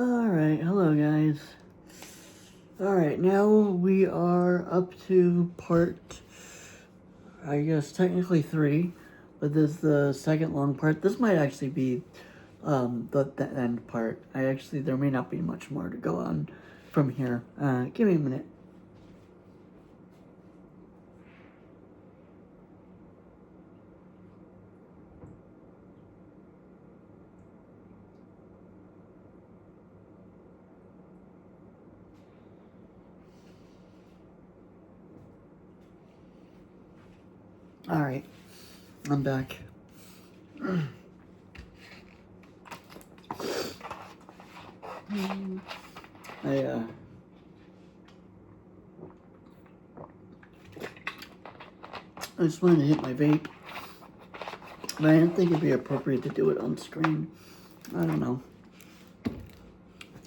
Alright, hello guys. Alright, now we are up to part, I guess technically 3, but this is the second long part. This might actually be the end part. There may not be much more to go on from here. Give me a minute. Alright, I'm back. I just wanted to hit my vape, but I didn't think it'd be appropriate to do it on screen. I don't know.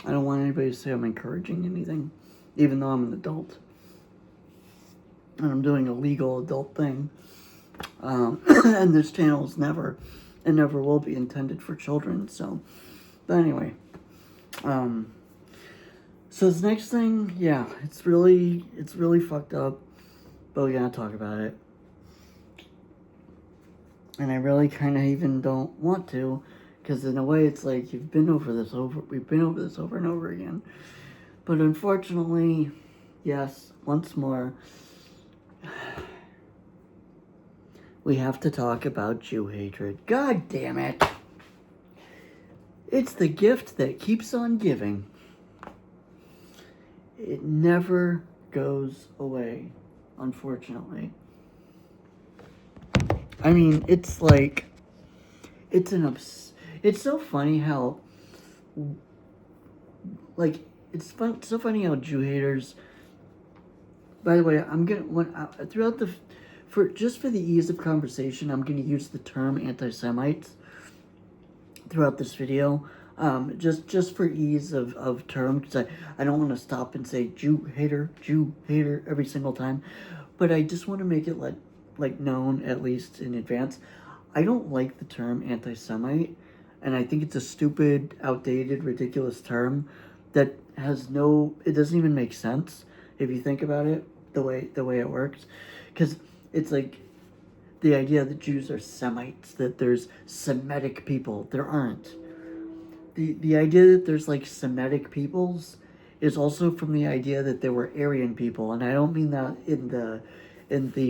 I don't want anybody to say I'm encouraging anything, even though I'm an adult. And I'm doing a legal adult thing. And this channel is never, and never will be intended for children, so. But anyway. So this next thing, yeah, it's really fucked up, but we gotta talk about it. And I really kind of even don't want to, because in a way it's like we've been over this over and over again. But unfortunately, yes, once more, we have to talk about Jew hatred. God damn it. It's the gift that keeps on giving. It never goes away, unfortunately. I mean, it's like, it's so funny how, like, so funny how Jew haters, by the way, I'm gonna, just for the ease of conversation, I'm gonna use the term anti-Semites throughout this video, just for ease of term, because I don't want to stop and say Jew hater every single time, but I just want to make it like known, at least in advance. I don't like the term anti-Semite, and I think it's a stupid, outdated, ridiculous term that it doesn't even make sense if you think about it, the way it works, because it's like the idea that Jews are Semites, that there's Semitic people. There aren't. The idea that there's like Semitic peoples is also from the idea that there were Aryan people, and I don't mean that in the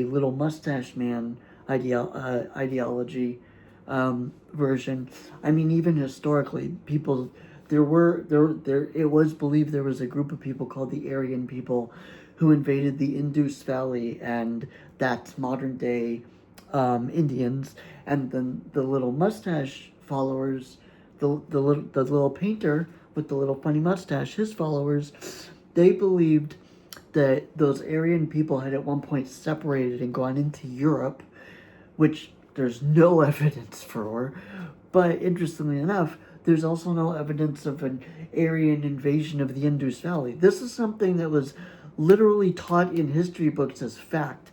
little mustache man ideology version. I mean, even historically, people it was believed there was a group of people called the Aryan people who invaded the Indus Valley, and that's modern day Indians, and then the little mustache followers, the little painter with the little funny mustache, his followers, they believed that those Aryan people had at one point separated and gone into Europe, which there's no evidence for, but interestingly enough, there's also no evidence of an Aryan invasion of the Indus Valley. This is something that was literally taught in history books as fact.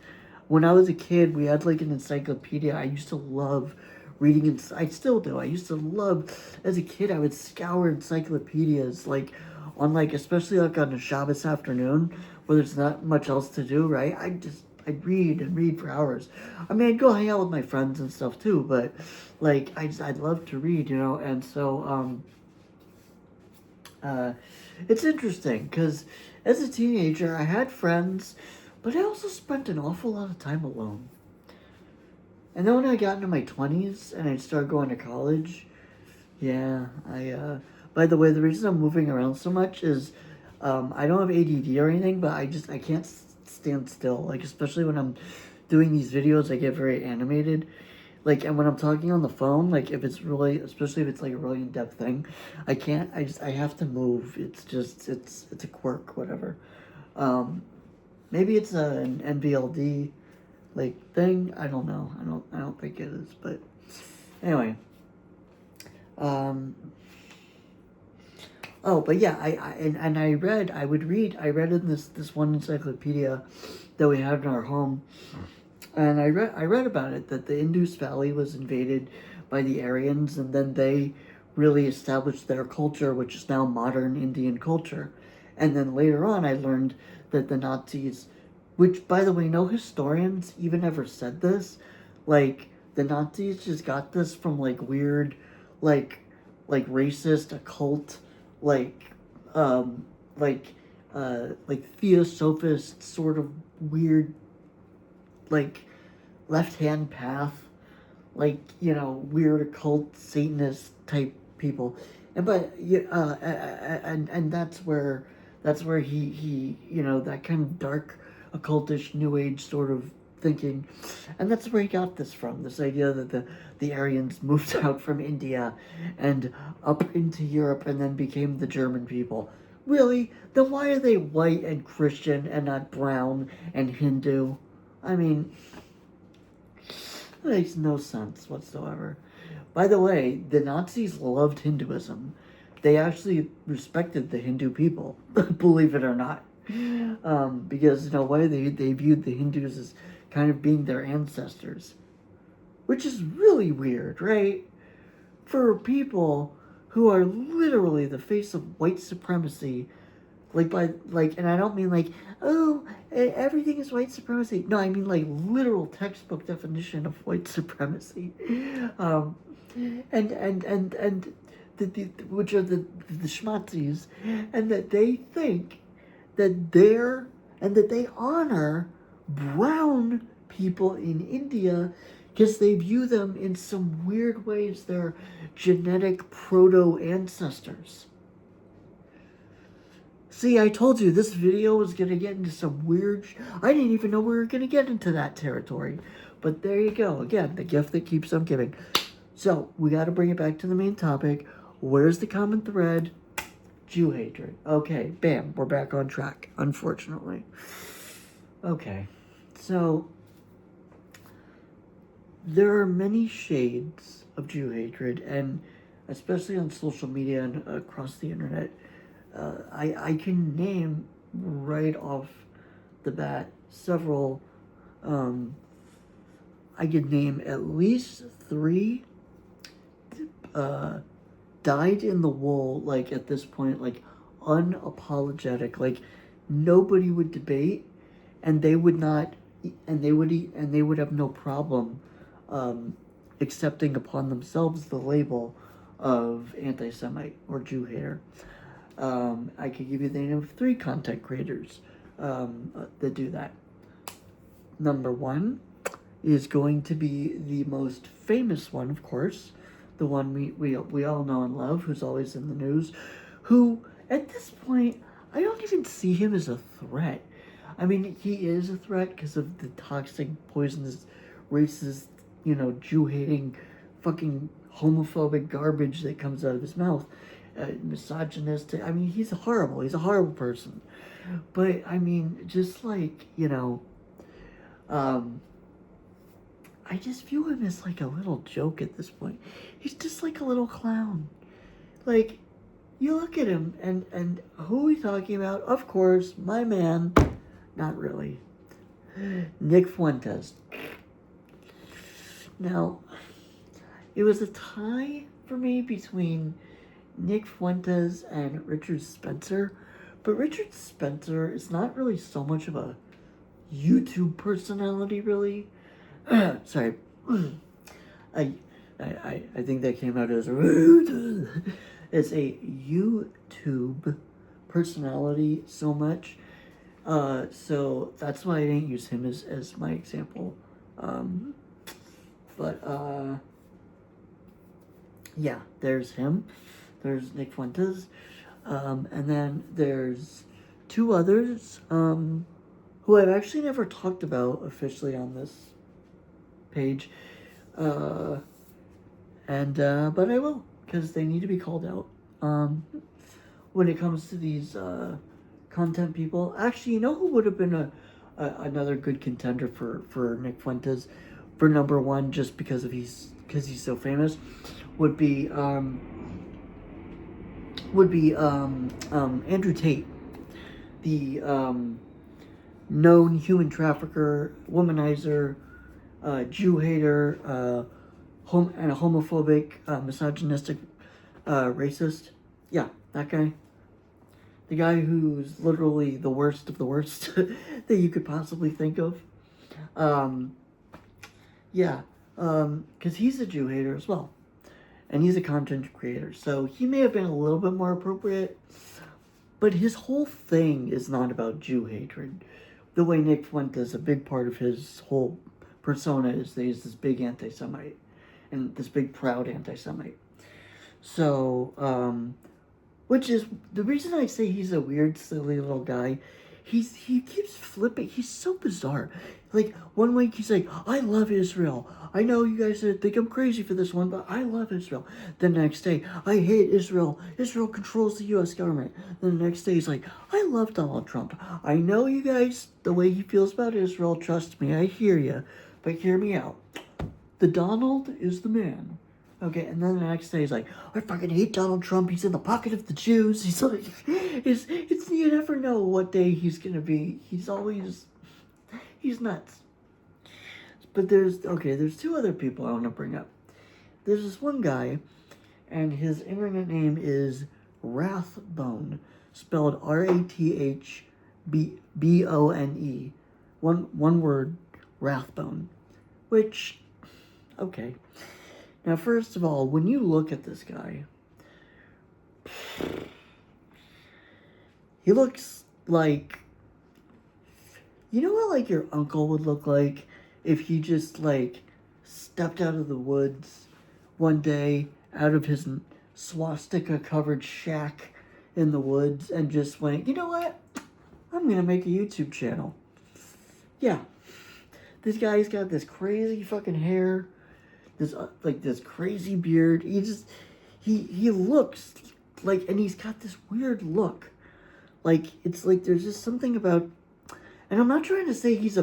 When I was a kid, we had like an encyclopedia. I used to love reading, and I still do. I used to love, as a kid, I would scour encyclopedias, especially like on a Shabbos afternoon, where there's not much else to do, right? I'd read and read for hours. I mean, I'd go hang out with my friends and stuff too, but like, I'd love to read, and so, it's interesting, because as a teenager, I had friends, but I also spent an awful lot of time alone. And then when I got into my 20s and I started going to college, yeah, by the way, the reason I'm moving around so much is, I don't have ADD or anything, but I can't stand still. Like, especially when I'm doing these videos, I get very animated. Like, and when I'm talking on the phone, like, especially if it's like a really in-depth thing, I have to move. It's a quirk, whatever. Maybe it's an NVLD, like, thing. I don't know. I don't think it is, but anyway. But yeah, I read in this one encyclopedia that we had in our home, and I read about it, that the Indus Valley was invaded by the Aryans, and then they really established their culture, which is now modern Indian culture. And then later on, I learned that the Nazis, which, by the way, no historians even ever said this, like, the Nazis just got this from, like, weird, like racist, occult, like, um, like, like theosophist sort of weird, like, left-hand path, like, you know, weird occult Satanist type people. And and that's where he you know, that kind of dark occultish new age sort of thinking, and that's where he got this from, this idea that the Aryans moved out from India and up into Europe and then became the German people. Really? Then why are they white and Christian and not brown and Hindu? I mean, it makes no sense whatsoever. By the way, the Nazis loved Hinduism. They actually respected the Hindu people, believe it or not. Because in a way they viewed the Hindus as kind of being their ancestors. Which is really weird, right? For people who are literally the face of white supremacy, and I don't mean like, oh, everything is white supremacy. No, I mean like literal textbook definition of white supremacy. And which are the schmatzis, and that they think that they honor brown people in India because they view them in some weird ways they're genetic proto-ancestors. See, I told you this video was going to get into some weird... I didn't even know we were going to get into that territory. But there you go. Again, the gift that keeps on giving. So, we got to bring it back to the main topic. Where's the common thread? Jew hatred. Okay, bam. We're back on track, unfortunately. Okay, so... there are many shades of Jew hatred, and especially on social media and across the internet. I can name right off the bat several. I could name at least 3 dyed in the wool, like at this point, like unapologetic, like nobody would debate, and they would not, and they would have no problem accepting upon themselves the label of anti-Semite or Jew hater. I could give you the name of 3 content creators that do that. Number 1 is going to be the most famous one, of course, the one we all know and love, who's always in the news, who, at this point, I don't even see him as a threat. I mean, he is a threat because of the toxic, poisonous, racist, you know, Jew-hating, fucking homophobic garbage that comes out of his mouth. Misogynistic. I mean, he's horrible. He's a horrible person. But, I mean, just like, you know, I just view him as like a little joke at this point. He's just like a little clown. Like, you look at him, and who are we talking about? Of course, my man. Not really. Nick Fuentes. Now, it was a tie for me between Nick Fuentes and Richard Spencer, but Richard Spencer is not really so much of a YouTube personality, really. Sorry. I think that came out as a YouTube personality so much. So that's why I didn't use him as my example. Yeah, there's him. There's Nick Fuentes. And then there's 2 others, who I've actually never talked about officially on this page. But I will, because they need to be called out. When it comes to these, content people. Actually, you know who would have been another good contender for Nick Fuentes for number 1, just because he's so famous, would be Andrew Tate, the known human trafficker, womanizer, Jew hater, and a homophobic, misogynistic racist. Yeah, that guy. The guy who's literally the worst of the worst that you could possibly think of. Um, yeah, because he's a Jew hater as well. And he's a content creator. So he may have been a little bit more appropriate. But his whole thing is not about Jew hatred. The way Nick Fuentes, a big part of his whole persona is that he's this big anti-Semite. And this big proud anti-Semite. So, which is the reason I say he's a weird, silly little guy. He keeps flipping. He's so bizarre. Like one week he's like, "I love Israel. I know you guys think I'm crazy for this one, but I love Israel." The next day, "I hate Israel. Israel controls the U.S. government." Then the next day he's like, "I love Donald Trump. I know you guys the way he feels about Israel. Trust me, I hear you, but hear me out. The Donald is the man." Okay, and then the next day he's like, "I fucking hate Donald Trump. He's in the pocket of the Jews." He's like, it's you never know what day he's gonna be. He's nuts. But there's two other people I want to bring up. There's this one guy, and his internet name is Rathbone, spelled Rathbone. One word, Rathbone. Which, okay. Now, first of all, when you look at this guy, he looks like, you know what, like, your uncle would look like if he just, like, stepped out of the woods one day, out of his swastika-covered shack in the woods, and just went, "You know what? I'm gonna make a YouTube channel." Yeah. This guy's got this crazy fucking hair, this crazy beard. He looks like, and he's got this weird look. Like, it's like there's just something about, and I'm not trying to say he's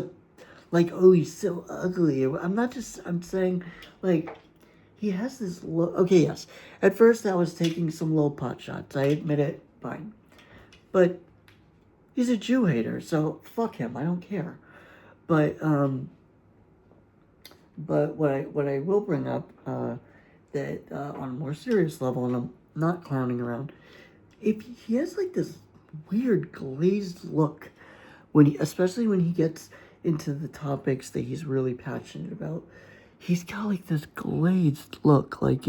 he's so ugly. I'm saying, like, he has this look. Okay, yes. At first I was taking some low pot shots. I admit it, fine. But he's a Jew hater, so fuck him. I don't care. But what I will bring up, that on a more serious level, and I'm not clowning around, if he has like this weird glazed look especially when he gets into the topics that he's really passionate about, he's got like this glazed look, like,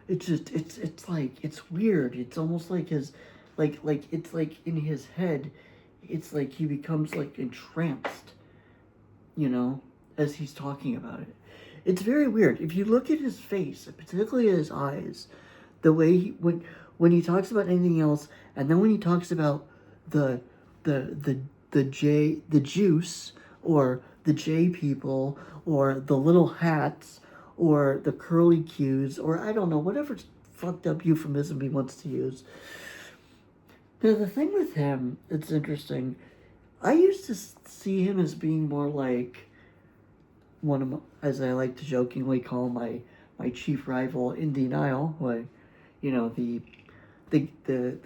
it's just it's like, it's weird. It's almost like his it's like in his head, it's like he becomes like entranced, as he's talking about it. It's very weird. If you look at his face, particularly his eyes, the way when he talks about anything else, and then when he talks about the juice, or the J people, or the little hats, or the curly cues, or I don't know, whatever fucked up euphemism he wants to use. Now, the thing with him, it's interesting. I used to see him as being more like one of my, as I like to jokingly call my chief rival in denial, the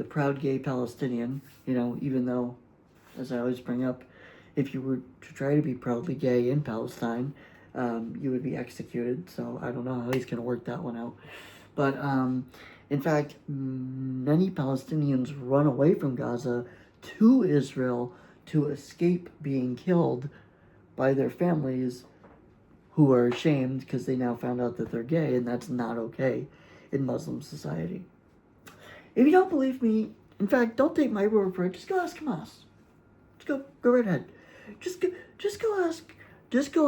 proud gay Palestinian, even though, as I always bring up, if you were to try to be proudly gay in Palestine, you would be executed. So I don't know how he's going to work that one out. But in fact, many Palestinians run away from Gaza to Israel to escape being killed by their families, who are ashamed because they now found out that they're gay, and that's not okay in Muslim society. If you don't believe me, in fact, don't take my word for it. Just go ask Hamas. Just go right ahead. Just go ask. Just go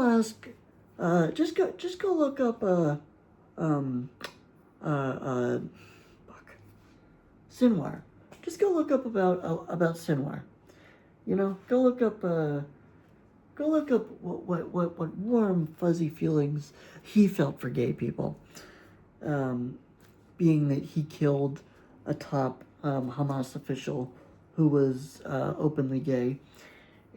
look up. Sinwar. Just go look up about Sinwar. Go look up. What warm, fuzzy feelings he felt for gay people. Being that he killed a top Hamas official who was openly gay,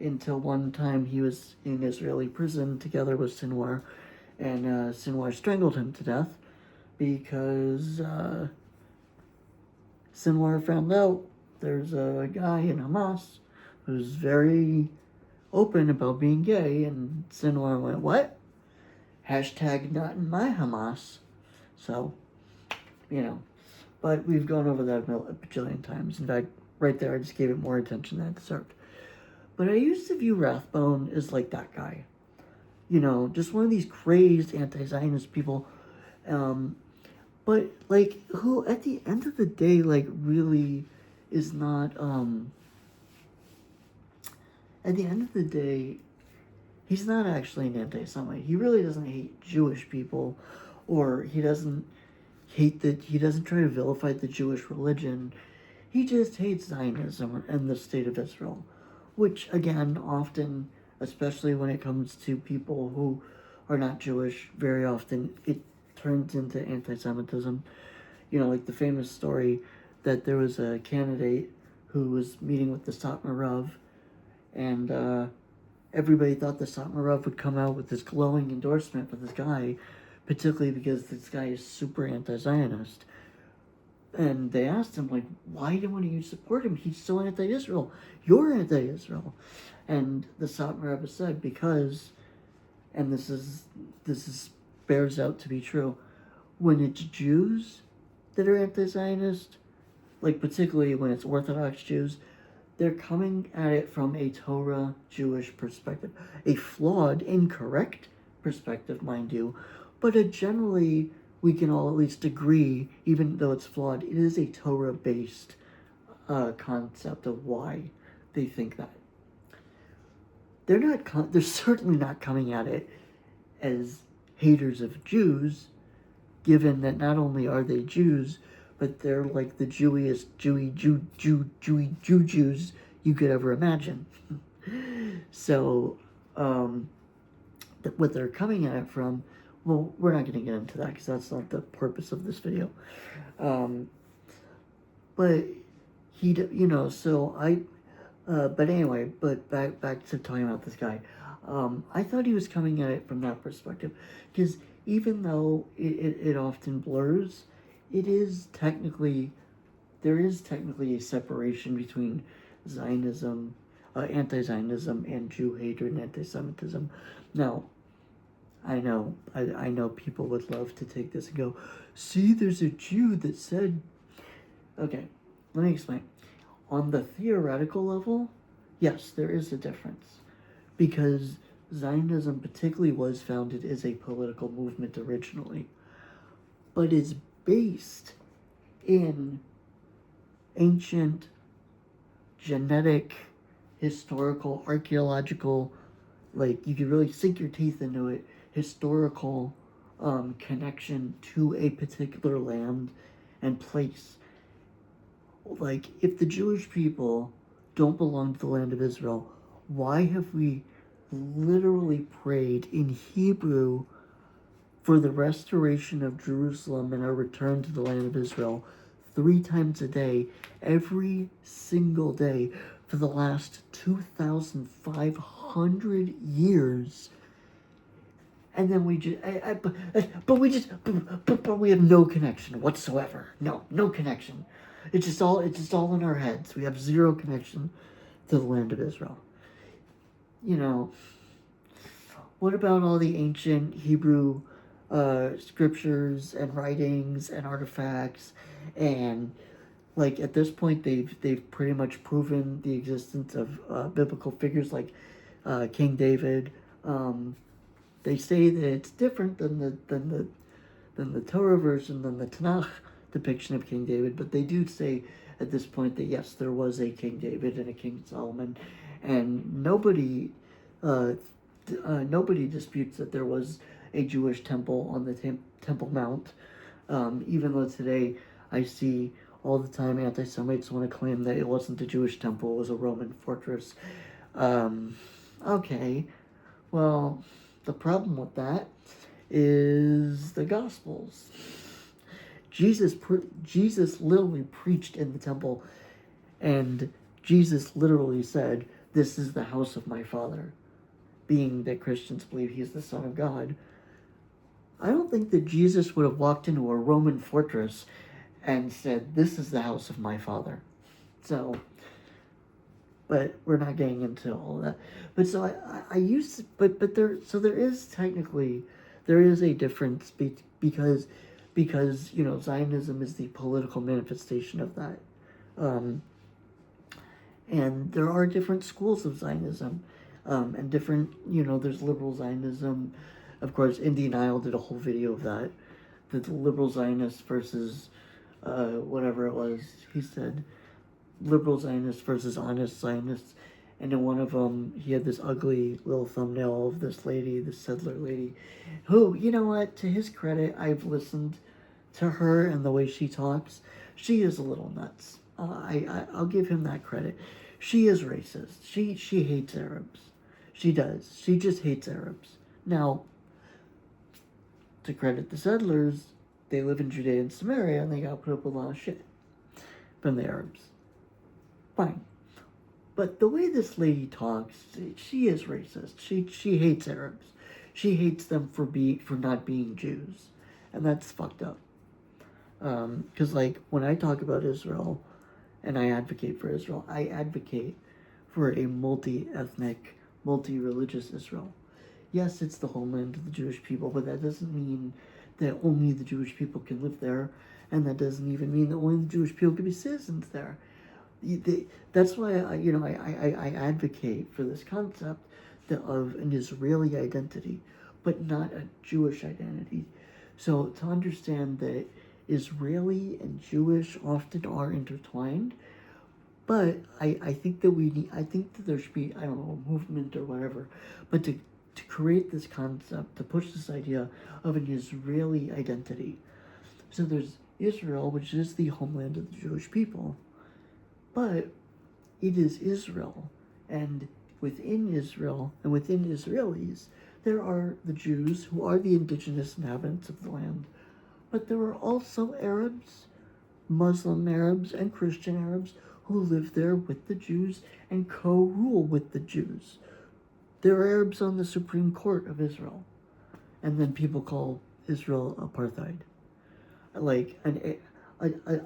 until one time he was in Israeli prison together with Sinwar, and Sinwar strangled him to death because Sinwar found out there's a guy in Hamas who's very open about being gay, and Sinwar went, "What? Hashtag not in my Hamas." So, but we've gone over that a bajillion times. In fact, right there, I just gave it more attention than it deserved. But I used to view Rathbone as like that guy. Just one of these crazed anti-Zionist people. But, like, who, at the end of the day, like, really is not, at the end of the day, he's not actually an anti-Semite. He really doesn't hate Jewish people, or he doesn't he doesn't try to vilify the Jewish religion. He just hates Zionism and the state of Israel, which, again, often, especially when it comes to people who are not Jewish, very often it turns into anti-Semitism. Like the famous story that there was a candidate who was meeting with the Satmar Rav, and everybody thought the Satmar Rav would come out with this glowing endorsement for this guy, particularly because this guy is super anti-Zionist. And they asked him, like, why don't you support him? He's so anti-Israel. You're anti-Israel. And the Satmar Rebbe said, because, and this bears out to be true, when it's Jews that are anti-Zionist, like particularly when it's Orthodox Jews, they're coming at it from a Torah Jewish perspective. A flawed, incorrect perspective, mind you, but generally we can all at least agree, even though it's flawed, it is a Torah-based concept of why they think that. They're certainly not coming at it as haters of Jews, given that not only are they Jews, but they're like the Jewiest Jews you could ever imagine. So, what they're coming at it from, well, we're not going to get into that because that's not the purpose of this video. But but anyway, but back to talking about this guy. I thought he was coming at it from that perspective, because even though it often blurs, there is technically a separation between Zionism, anti-Zionism, and Jew hatred and anti-Semitism. Now, I know people would love to take this and go, see, there's a Jew that said, okay, let me explain. On the theoretical level, yes, there is a difference, because Zionism particularly was founded as a political movement originally, but is based in ancient, genetic, historical, archaeological, like, you could really sink your teeth into it, historical connection to a particular land and place. Like, if the Jewish people don't belong to the land of Israel, why have we literally prayed in Hebrew for the restoration of Jerusalem and our return to the land of Israel 3 times a day, every single day, for the last 2,500 years? And then we just, but we have no connection whatsoever. No connection. It's just all in our heads. We have zero connection to the land of Israel. What about all the ancient Hebrew scriptures and writings and artifacts, and like at this point they've pretty much proven the existence of biblical figures like King David. They say that it's different than the Torah version, than the Tanakh depiction of King David, but they do say at this point that yes, there was a King David and a King Solomon, and nobody disputes that there was a Jewish temple on the Temple Mount, even though today I see all the time anti-Semites want to claim that it wasn't a Jewish temple, it was a Roman fortress. Okay, well, the problem with that is the Gospels. Jesus literally preached in the temple, and Jesus literally said, "This is the house of my Father," being that Christians believe he's the Son of God. I don't think that Jesus would have walked into a Roman fortress and said, "This is the house of my Father." So, but we're not getting into all that. But so there is a difference because because, you know, Zionism is the political manifestation of that. And there are different schools of Zionism, and different, you know, there's liberal Zionism. Of course, Indian Isle did a whole video of that. The liberal Zionists versus whatever it was. He said liberal Zionists versus honest Zionists. And in one of them, he had this ugly little thumbnail of this lady, this settler lady, who, you know what, to his credit, I've listened to her and the way she talks. She is a little nuts. I'll give him that credit. She is racist. She hates Arabs. She does. She just hates Arabs. Now, to credit the settlers, they live in Judea and Samaria, and they got put up with a lot of shit from the Arabs. Fine. But the way this lady talks, she is racist. She hates Arabs. She hates them for not being Jews. And that's fucked up. Because, like, when I talk about Israel and I advocate for Israel, I advocate for a multi-ethnic, multi-religious Israel. Yes, it's the homeland of the Jewish people, but that doesn't mean that only the Jewish people can live there, and that doesn't even mean that only the Jewish people can be citizens there. That's why I advocate for this concept of an Israeli identity, but not a Jewish identity. So to understand that Israeli and Jewish often are intertwined, but I think that there should be, I don't know, a movement or whatever, but to create this concept, to push this idea of an Israeli identity. So there's Israel, which is the homeland of the Jewish people, but it is Israel, and within Israel and within Israelis, there are the Jews who are the indigenous inhabitants of the land, but there are also Arabs, Muslim Arabs, and Christian Arabs who live there with the Jews and co-rule with the Jews. There are Arabs on the Supreme Court of Israel, and then people call Israel apartheid. Like a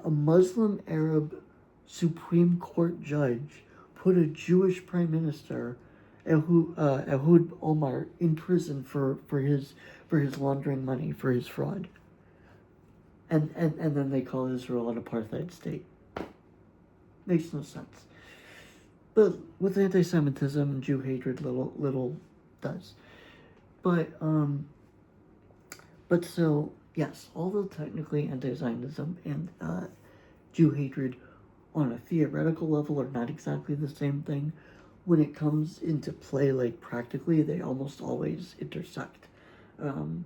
Muslim Arab Supreme Court judge put a Jewish Prime Minister, Ehud Omar, in prison for his laundering money, for his fraud. And then they call Israel an apartheid state. Makes no sense. But with anti-Semitism and Jew hatred, little does. But so yes, although technically anti-Zionism and Jew hatred on a theoretical level are not exactly the same thing, when it comes into play, like practically, they almost always intersect. And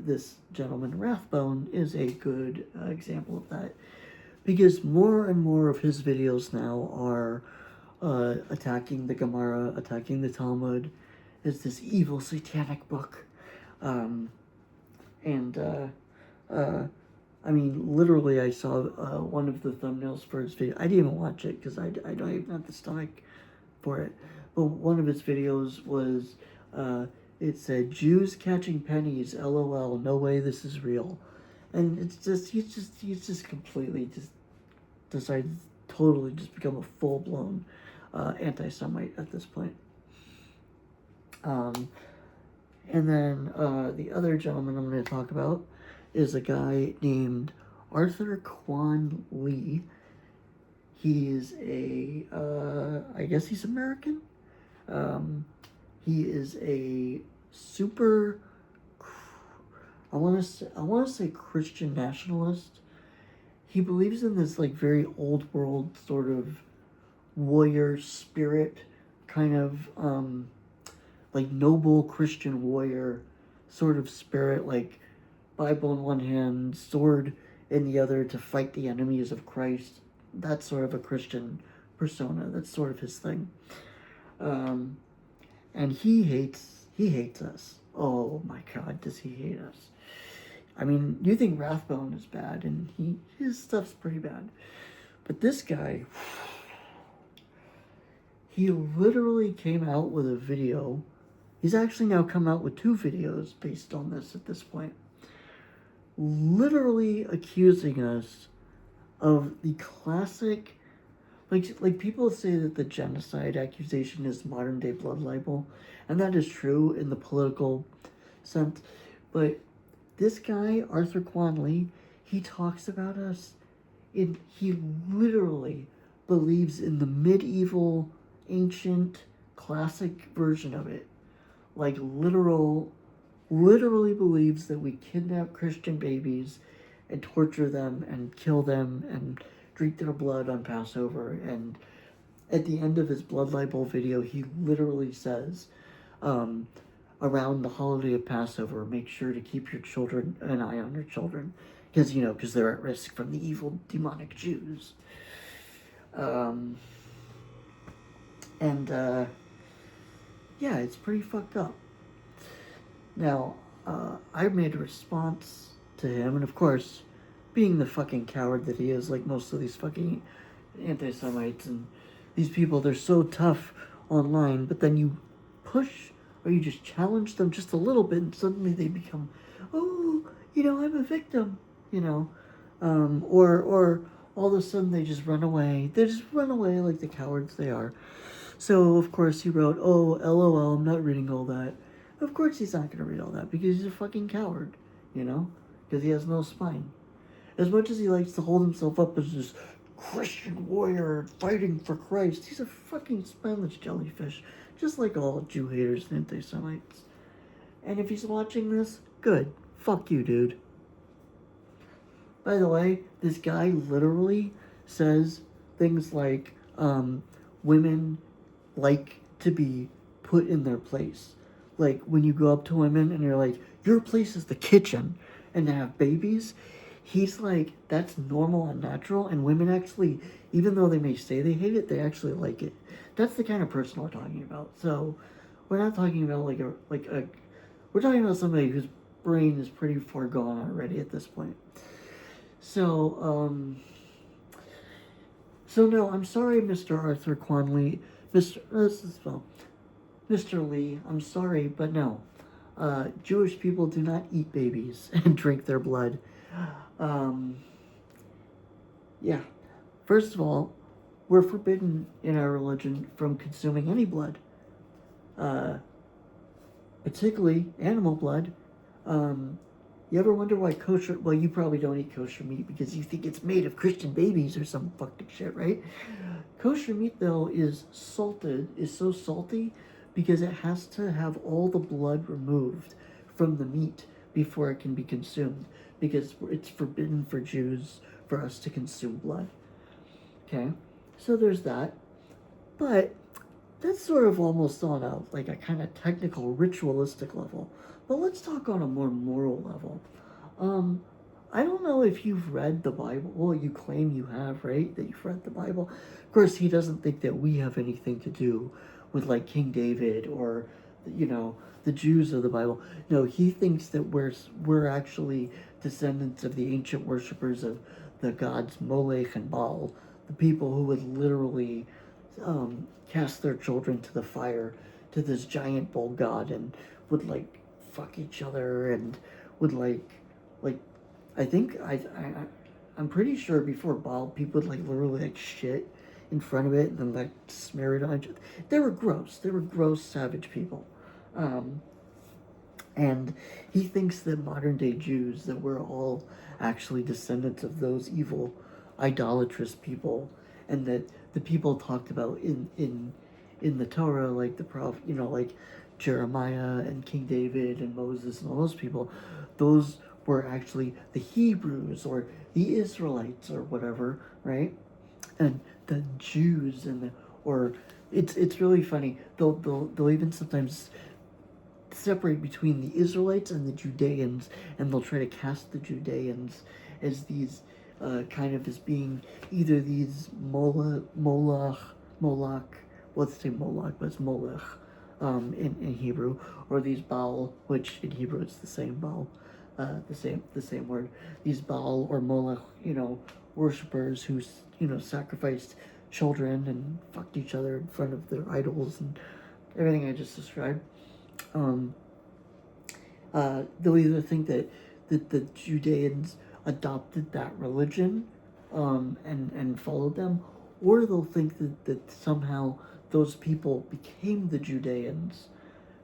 this gentleman, Rathbone, is a good example of that, because more and more of his videos now are attacking the Gemara, attacking the Talmud as this evil satanic book. I mean, literally, I saw one of the thumbnails for his video. I didn't even watch it because I don't even have the stomach for it. But one of his videos was, it said, "Jews catching pennies, LOL, no way this is real." And it's just, he's just completely just decided to totally just become a full-blown anti-Semite at this point. And then the other gentleman I'm going to talk about is a guy named Arthur Quan Lee. He is I guess he's American. He is a super, I want to say Christian nationalist. He believes in this like very old world sort of warrior spirit, kind of like noble Christian warrior sort of spirit, like Bible in one hand, sword in the other to fight the enemies of Christ. That's sort of a Christian persona. That's sort of his thing. And he hates us. Oh my God, does he hate us? I mean, you think Rathbone is bad, and his stuff's pretty bad. But this guy, he literally came out with a video. He's actually now come out with 2 videos based on this at this point, literally accusing us of the classic, like people say that the genocide accusation is modern day blood libel, and that is true in the political sense, but This guy, Arthur Quanley, he talks about us. He literally believes in the medieval, ancient, classic version of it. Like literally believes that we kidnap Christian babies and torture them and kill them and drink their blood on Passover. And at the end of his blood libel video, he literally says, around the holiday of Passover, make sure to keep your children, an eye on your children, because they're at risk from the evil demonic Jews. Yeah, it's pretty fucked up. Now, I made a response to him, and of course, being the fucking coward that he is, like most of these fucking anti-Semites and these people, they're so tough online, but then you push or you just challenge them just a little bit and suddenly they become, oh, I'm a victim, or all of a sudden they just run away. They just run away like the cowards they are. So, of course, he wrote, oh, LOL, I'm not reading all that. Of course he's not going to read all that because he's a fucking coward, because he has no spine. As much as he likes to hold himself up as this Christian warrior fighting for Christ, he's a fucking spineless jellyfish, just like all Jew haters and anti-Semites. And if he's watching this, good. Fuck you, dude. By the way, this guy literally says things like, women like to be put in their place. Like, when you go up to women and you're like, your place is the kitchen, and to have babies, he's like, that's normal and natural, and women actually, even though they may say they hate it, they actually like it. That's the kind of person we're talking about. So, we're not talking about we're talking about somebody whose brain is pretty far gone already at this point. So no, I'm sorry, Mr. Arthur Quanley, Mr. Lee, I'm sorry, but no. Jewish people do not eat babies and drink their blood. Yeah. First of all, we're forbidden in our religion from consuming any blood. Particularly animal blood. You ever wonder why kosher... Well, you probably don't eat kosher meat because you think it's made of Christian babies or some fucked up shit, right? Kosher meat, though, is so salty because it has to have all the blood removed from the meat before it can be consumed, because it's forbidden for Jews for us to consume blood. Okay? So there's that. But that's sort of almost on a kind of technical, ritualistic level. But let's talk on a more moral level. I don't know if you've read the Bible. Well, you claim you have, right? That you've read the Bible. Of course, he doesn't think that we have anything to do with King David or, the Jews of the Bible. No, he thinks that we're actually descendants of the ancient worshippers of the gods Molech and Baal, the people who would literally cast their children to the fire, to this giant bull god, and would fuck each other and would I think I'm pretty sure before Baal people would literally shit in front of it and then smear it on each other. They were gross savage people. And he thinks that modern day Jews, that we're all actually descendants of those evil idolatrous people, and that the people talked about in the Torah, like the prophet, Jeremiah and King David and Moses and all those people, those were actually the Hebrews or the Israelites or whatever, right? And the Jews it's really funny. They'll even sometimes separate between the Israelites and the Judeans, and they'll try to cast the Judeans as these as being either these Moloch, let's say Moloch, but it's Molech in Hebrew, or these Baal, which in Hebrew it's the same Baal, the same word. These Baal or Molech, worshippers who sacrificed children and fucked each other in front of their idols and everything I just described. They'll either think that the Judeans adopted that religion and followed them, or they'll think that somehow those people became the Judeans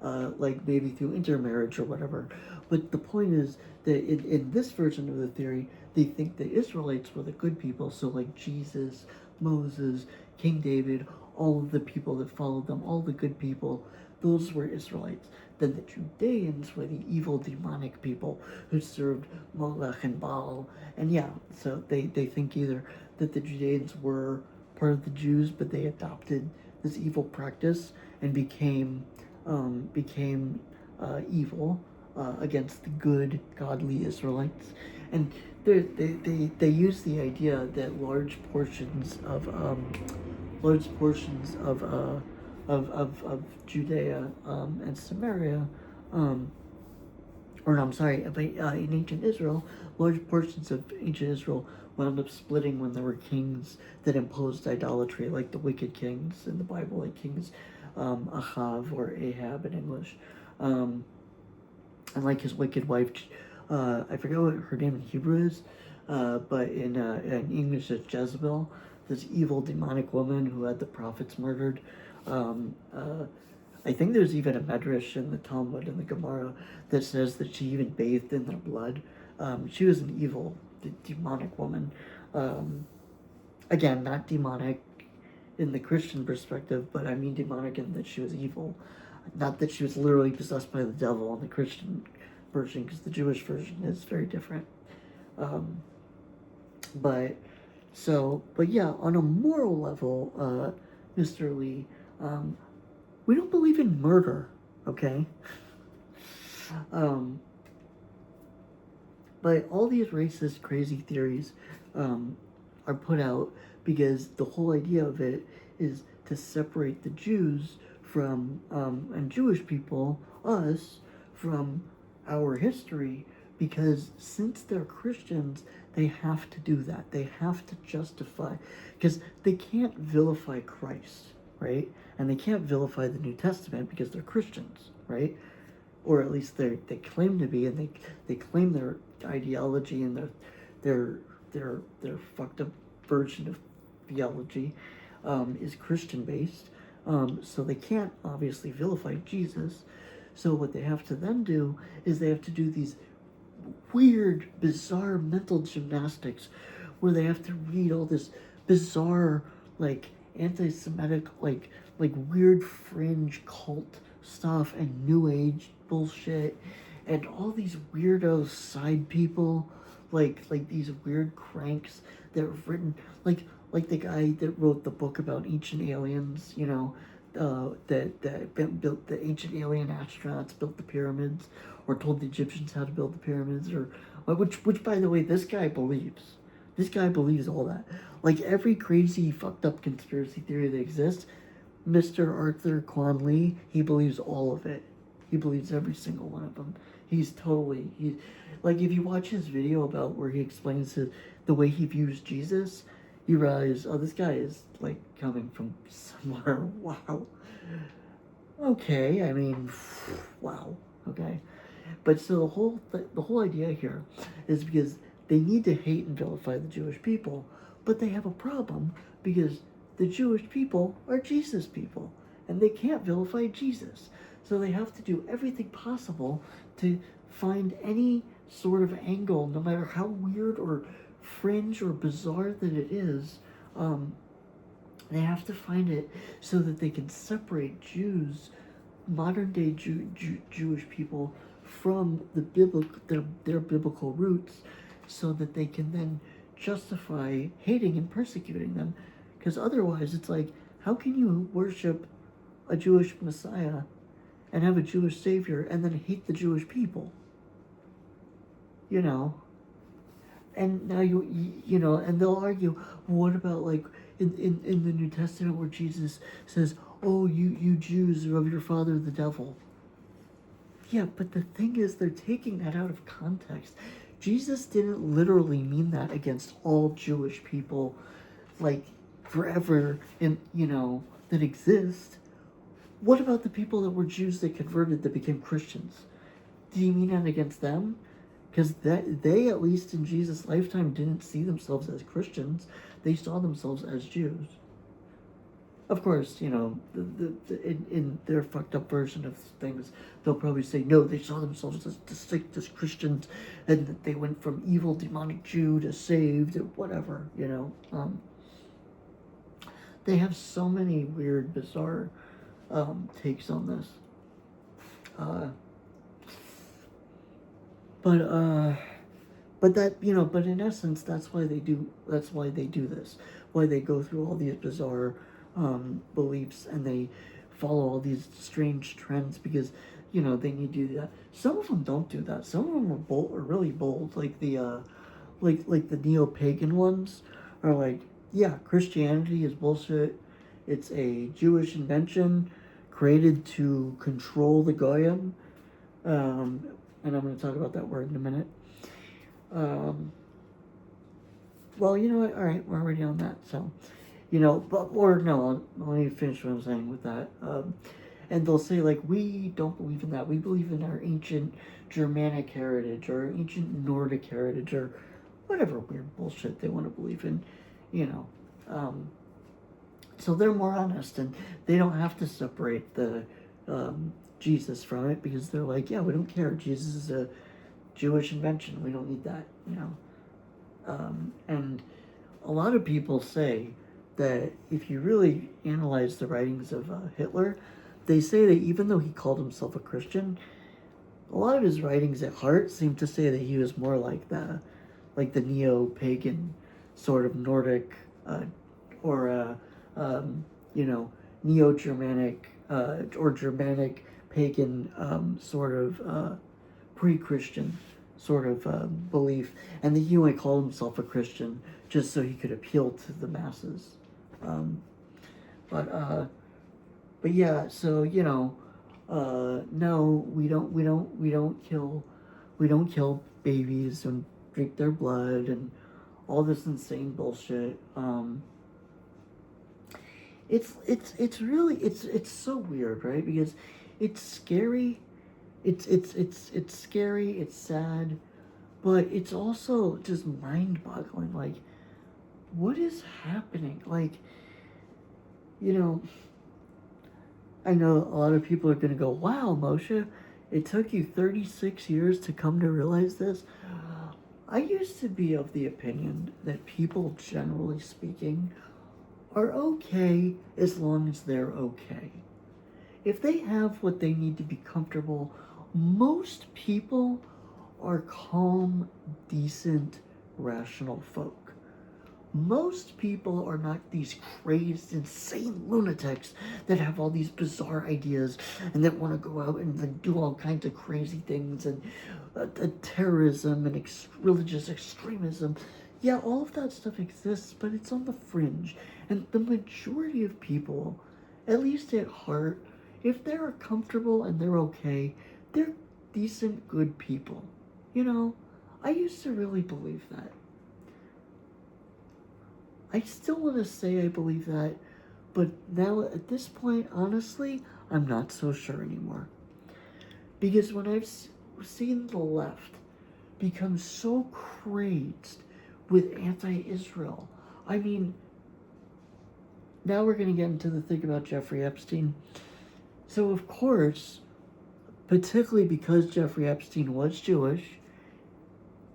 like maybe through intermarriage or whatever. But the point is that in this version of the theory, they think the Israelites were the good people. So like Jesus, Moses, King David, all of the people that followed them, all the good people, those were Israelites. Then the Judeans were the evil demonic people who served Molech and Baal. And yeah, so they think either that the Judeans were part of the Jews, but they adopted this evil practice and became evil against the good, godly Israelites. And they use the idea that large portions of Judea and Samaria, or no, I'm sorry, in ancient Israel, large portions of ancient Israel wound up splitting when there were kings that imposed idolatry, like the wicked kings in the Bible, like kings Ahav or Ahab in English, and like his wicked wife, I forget what her name in Hebrew is, but in English it's Jezebel, this evil demonic woman who had the prophets murdered. I think there's even a medrash in the Talmud and the Gemara that says that she even bathed in their blood. She was an evil, demonic woman. Again, not demonic in the Christian perspective, but I mean demonic in that she was evil. Not that she was literally possessed by the devil in the Christian version, because the Jewish version is very different. But yeah, on a moral level, Mr. Lee, we don't believe in murder, okay? But all these racist, crazy theories are put out because the whole idea of it is to separate the Jews from, and Jewish people, us, from our history, because since they're Christians, they have to do that. They have to justify, because they can't vilify Christ, right? And they can't vilify the New Testament because they're Christians, right? Or at least they claim to be, and they claim their ideology and their fucked up version of theology is Christian based. So they can't obviously vilify Jesus. So what they have to then do is they have to do these weird, bizarre mental gymnastics where they have to read all this bizarre, like, anti-Semitic, like weird fringe cult stuff and New Age bullshit and all these weirdo side people, like these weird cranks that have written, like the guy that wrote the book about ancient aliens, you know, that built the ancient alien astronauts built the pyramids, or told the Egyptians how to build the pyramids, or which by the way, this guy believes. This guy believes all that. Like every crazy, fucked up conspiracy theory that exists, Mr. Arthur Quan Lee, he believes all of it. He believes every single one of them. He's like, if you watch his video about where he explains the way he views Jesus, you realize, oh, this guy is like coming from somewhere. Wow. Okay, I mean, wow. Okay, but so the whole idea here is because they need to hate and vilify the Jewish people, but they have a problem because the Jewish people are Jesus people, and they can't vilify Jesus. So they have to do everything possible to find any sort of angle, no matter how weird or fringe or bizarre that it is. They have to find it so that they can separate Jews, modern day Jewish people, from their biblical roots, so that they can then justify hating and persecuting them. Because otherwise, it's like, how can you worship a Jewish Messiah and have a Jewish Savior and then hate the Jewish people? You know? And now you know, and they'll argue, well, what about like in the New Testament where Jesus says, oh, you Jews are of your father the devil. Yeah, but the thing is, they're taking that out of context. Jesus didn't literally mean that against all Jewish people, like, forever, and, you know, that exist. What about the people that were Jews that converted, that became Christians? Did he mean that against them? Because they, at least in Jesus' lifetime, didn't see themselves as Christians. They saw themselves as Jews. Of course, you know, in their fucked up version of things, they'll probably say, no, they saw themselves as distinct as Christians, and that they went from evil demonic Jew to saved, or whatever, you know. They have so many weird, bizarre takes on this. But that, you know, but in essence, that's why they do this. Why they go through all these bizarre beliefs, and they follow all these strange trends, because, you know, they need to do that. Some of them don't do that. Some of them are really bold, like the like the neo-pagan ones are like, yeah, Christianity is bullshit. It's a Jewish invention created to control the goyim. And I'm going to talk about that word in a minute. Well, you know what? All right, we're already on that. So, you know, let me finish what I'm saying with that. And they'll say, like, we don't believe in that. We believe in our ancient Germanic heritage, or ancient Nordic heritage, or whatever weird bullshit they want to believe in, you know. So they're more honest, and they don't have to separate the Jesus from it, because they're like, yeah, we don't care. Jesus is a Jewish invention. We don't need that, you know. And a lot of people say that if you really analyze the writings of Hitler, they say that even though he called himself a Christian, a lot of his writings at heart seem to say that he was more like the neo-pagan sort of Nordic or you know, neo-Germanic or Germanic pagan sort of pre-Christian sort of belief, and that he only called himself a Christian just so he could appeal to the masses. But yeah, so, you know, no, we don't kill babies and drink their blood and all this insane bullshit. It's really so weird, right? Because it's scary. It's scary. It's sad, but it's also just mind-boggling. Like, what is happening? Like, you know, I know a lot of people are gonna go, "Wow, Moshe, it took you 36 years to come to realize this." I used to be of the opinion that people, generally speaking, are okay as long as they're okay. If they have what they need to be comfortable, most people are calm, decent, rational folk. Most people are not these crazed, insane lunatics that have all these bizarre ideas and that want to go out and do all kinds of crazy things, and terrorism and religious extremism. Yeah, all of that stuff exists, but it's on the fringe. And the majority of people, at least at heart, if they're comfortable and they're okay, they're decent, good people. You know, I used to really believe that. I still want to say I believe that, but now at this point, honestly, I'm not so sure anymore. Because when I've seen the left become so crazed with anti-Israel, I mean, now we're going to get into the thing about Jeffrey Epstein. So, of course, particularly because Jeffrey Epstein was Jewish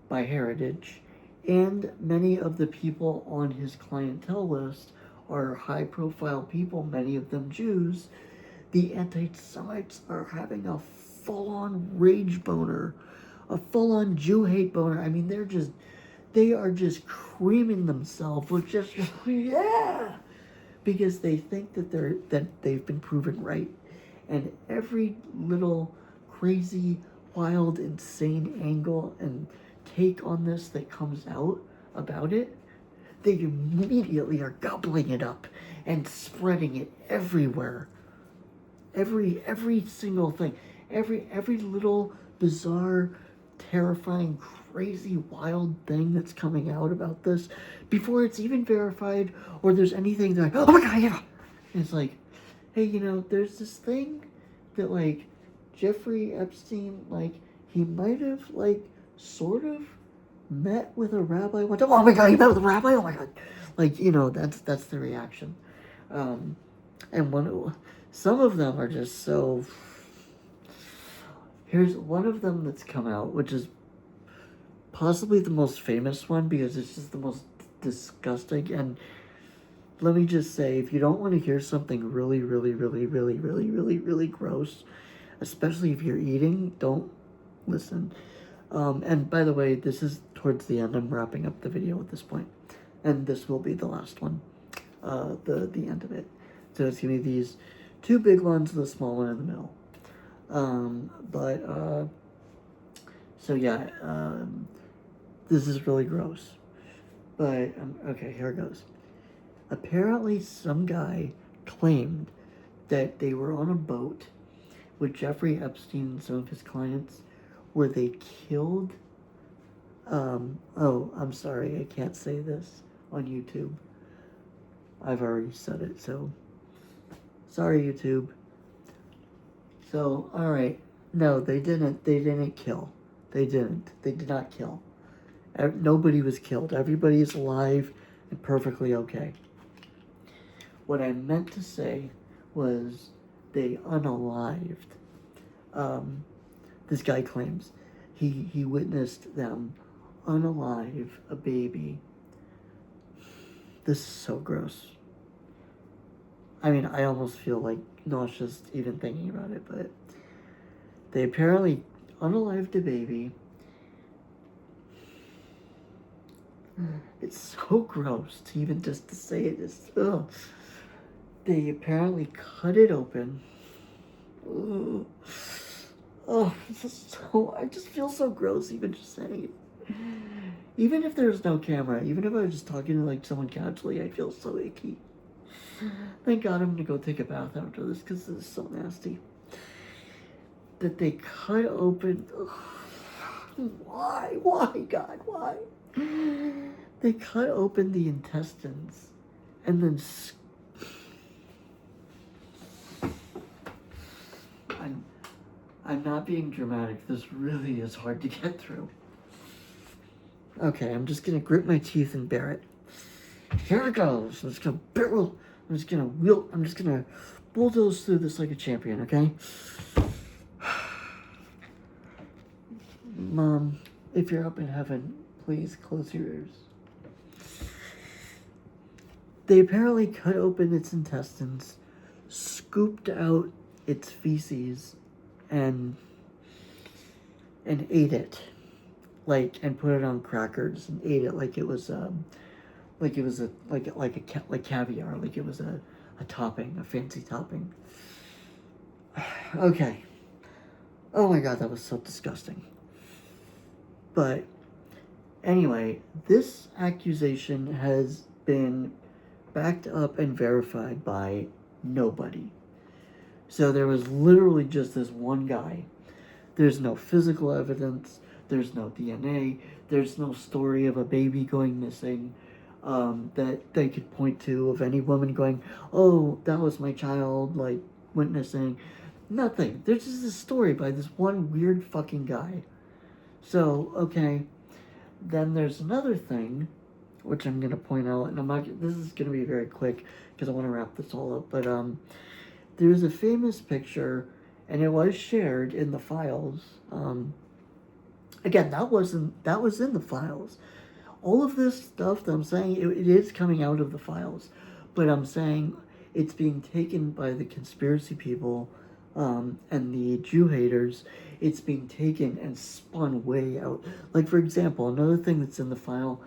by heritage, and many of the people on his clientele list are high-profile people, many of them Jews, the anti-Semites are having a full-on rage boner, a full-on Jew hate boner. I mean, they are just creaming themselves with just, yeah, because they think that they've been proven right. And every little crazy, wild, insane angle and take on this that comes out about it, they immediately are gobbling it up and spreading it everywhere. Every single thing, every little bizarre, terrifying, crazy, wild thing that's coming out about this, before it's even verified or there's anything, they're like, oh my god, yeah. And it's like, hey, you know, there's this thing that, like, Jeffrey Epstein, like, he might have, like, sort of met with a rabbi oh my god, he met with a rabbi, oh my god. Like, you know, that's the reaction. And some of them are just so. Here's one of them that's come out, which is possibly the most famous one because it's just the most disgusting. And let me just say, if you don't want to hear something really, really, really, really, really, really, really gross, especially if you're eating, don't listen. And by the way, this is towards the end. I'm wrapping up the video at this point, and this will be the last one, the end of it. So it's gonna be these two big ones and the small one in the middle. So yeah, this is really gross. But okay, here it goes. Apparently, some guy claimed that they were on a boat with Jeffrey Epstein and some of his clients, where they killed. Oh, I'm sorry, I can't say this on YouTube. I've already said it, so sorry, YouTube. So, all right, no, they didn't. They didn't kill. They didn't. They did not kill. Nobody was killed. Everybody is alive and perfectly okay. What I meant to say was they unalived. This guy claims he witnessed them unalive a baby. This is so gross. I mean, I almost feel like nauseous even thinking about it, but they apparently unalived a baby. It's so gross to even just to say it is. Ugh. They apparently cut it open. Ugh. Oh, this is so. I just feel so gross even just saying it. Even if there's no camera, even if I was just talking to like someone casually, I feel so icky. Thank God I'm gonna go take a bath after this because this is so nasty. That they cut open. Ugh. Why, God, why? They cut open the intestines and then. I'm not being dramatic. This really is hard to get through. Okay, I'm just gonna grit my teeth and bear it. Here it goes. I'm just gonna bulldoze through this like a champion, okay? Mom, if you're up in heaven, please close your ears. They apparently cut open its intestines, scooped out its feces, and ate it, and put it on crackers and ate it like it was caviar, like it was a topping, a fancy topping. Okay. Oh my God, that was so disgusting. But anyway, this accusation has been backed up and verified by nobody. So there was literally just this one guy. There's no physical evidence. There's no DNA. There's no story of a baby going missing that they could point to, of any woman going, oh, that was my child, like, witnessing. Nothing. There's just a story by this one weird fucking guy. So, okay. Then there's another thing, which I'm going to point out, and this is going to be very quick because I want to wrap this all up, but there's a famous picture, and it was shared in the files. Again, that was in the files. All of this stuff that I'm saying, it is coming out of the files, but I'm saying it's being taken by the conspiracy people and the Jew haters. It's being taken and spun way out. Like, for example, another thing that's in the file,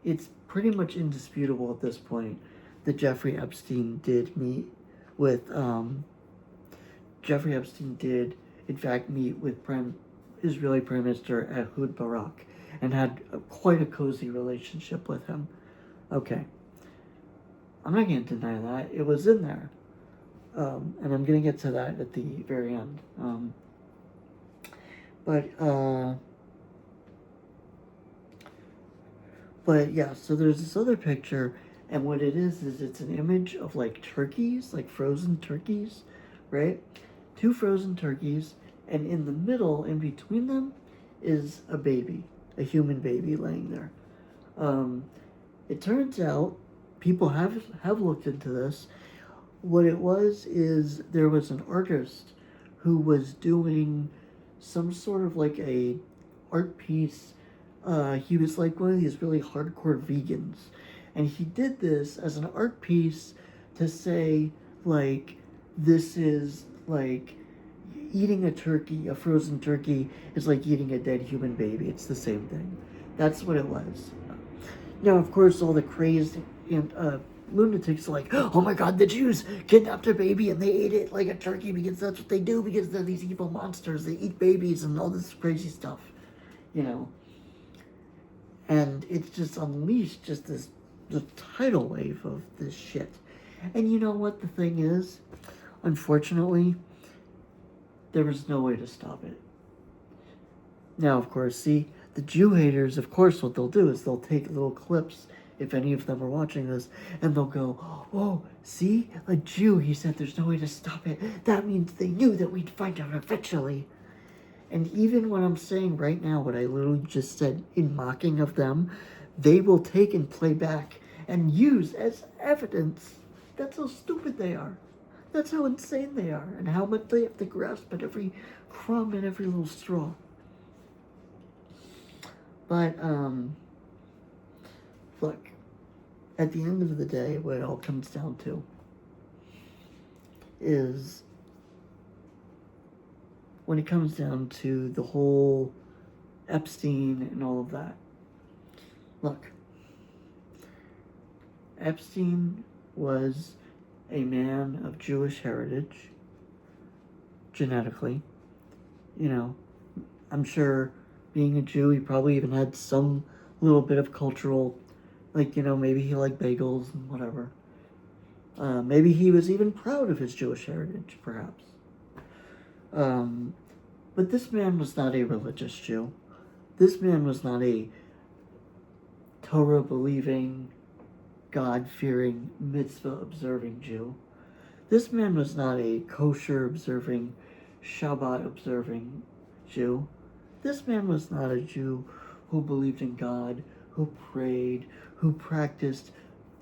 it's pretty much indisputable at this point that Jeffrey Epstein did meet with, Jeffrey Epstein did, in fact, meet with Israeli Prime Minister Ehud Barak and had quite a cozy relationship with him. Okay. I'm not going to deny that. It was in there. And I'm going to get to that at the very end. But yeah, so there's this other picture, and what it is it's an image of like turkeys, like frozen turkeys, right? 2 frozen turkeys, and in the middle, in between them, is a baby, a human baby laying there. It turns out people have looked into this. What it was is there was an artist who was doing some sort of like a art piece. He was like one of these really hardcore vegans, and he did this as an art piece to say like this is like eating a turkey, a frozen turkey, is like eating a dead human baby. It's the same thing. That's what it was. Now, of course, all the crazed and lunatics are like, oh my god, the Jews kidnapped a baby and they ate it like a turkey because that's what they do because they're these evil monsters. They eat babies and all this crazy stuff, you know. And it's just unleashed just this the tidal wave of this shit. And you know what the thing is? Unfortunately, there was no way to stop it. Now, of course, see, the Jew haters, of course, what they'll do is they'll take little clips, if any of them are watching this, and they'll go, oh, see, a Jew, he said there's no way to stop it. That means they knew that we'd find out eventually. And even when I'm saying right now what I literally just said in mocking of them, they will take and play back and use as evidence. That's how stupid they are. That's how insane they are, and how much they have to grasp at every crumb and every little straw. But, look, at the end of the day, what it all comes down to is when it comes down to the whole Epstein and all of that. Look, Epstein was a man of Jewish heritage, genetically. You know, I'm sure being a Jew, he probably even had some little bit of cultural, like, you know, maybe he liked bagels and whatever. Maybe he was even proud of his Jewish heritage, perhaps. But this man was not a religious Jew. This man was not a Torah-believing, God-fearing, mitzvah-observing Jew. This man was not a kosher-observing, Shabbat-observing Jew. This man was not a Jew who believed in God, who prayed, who practiced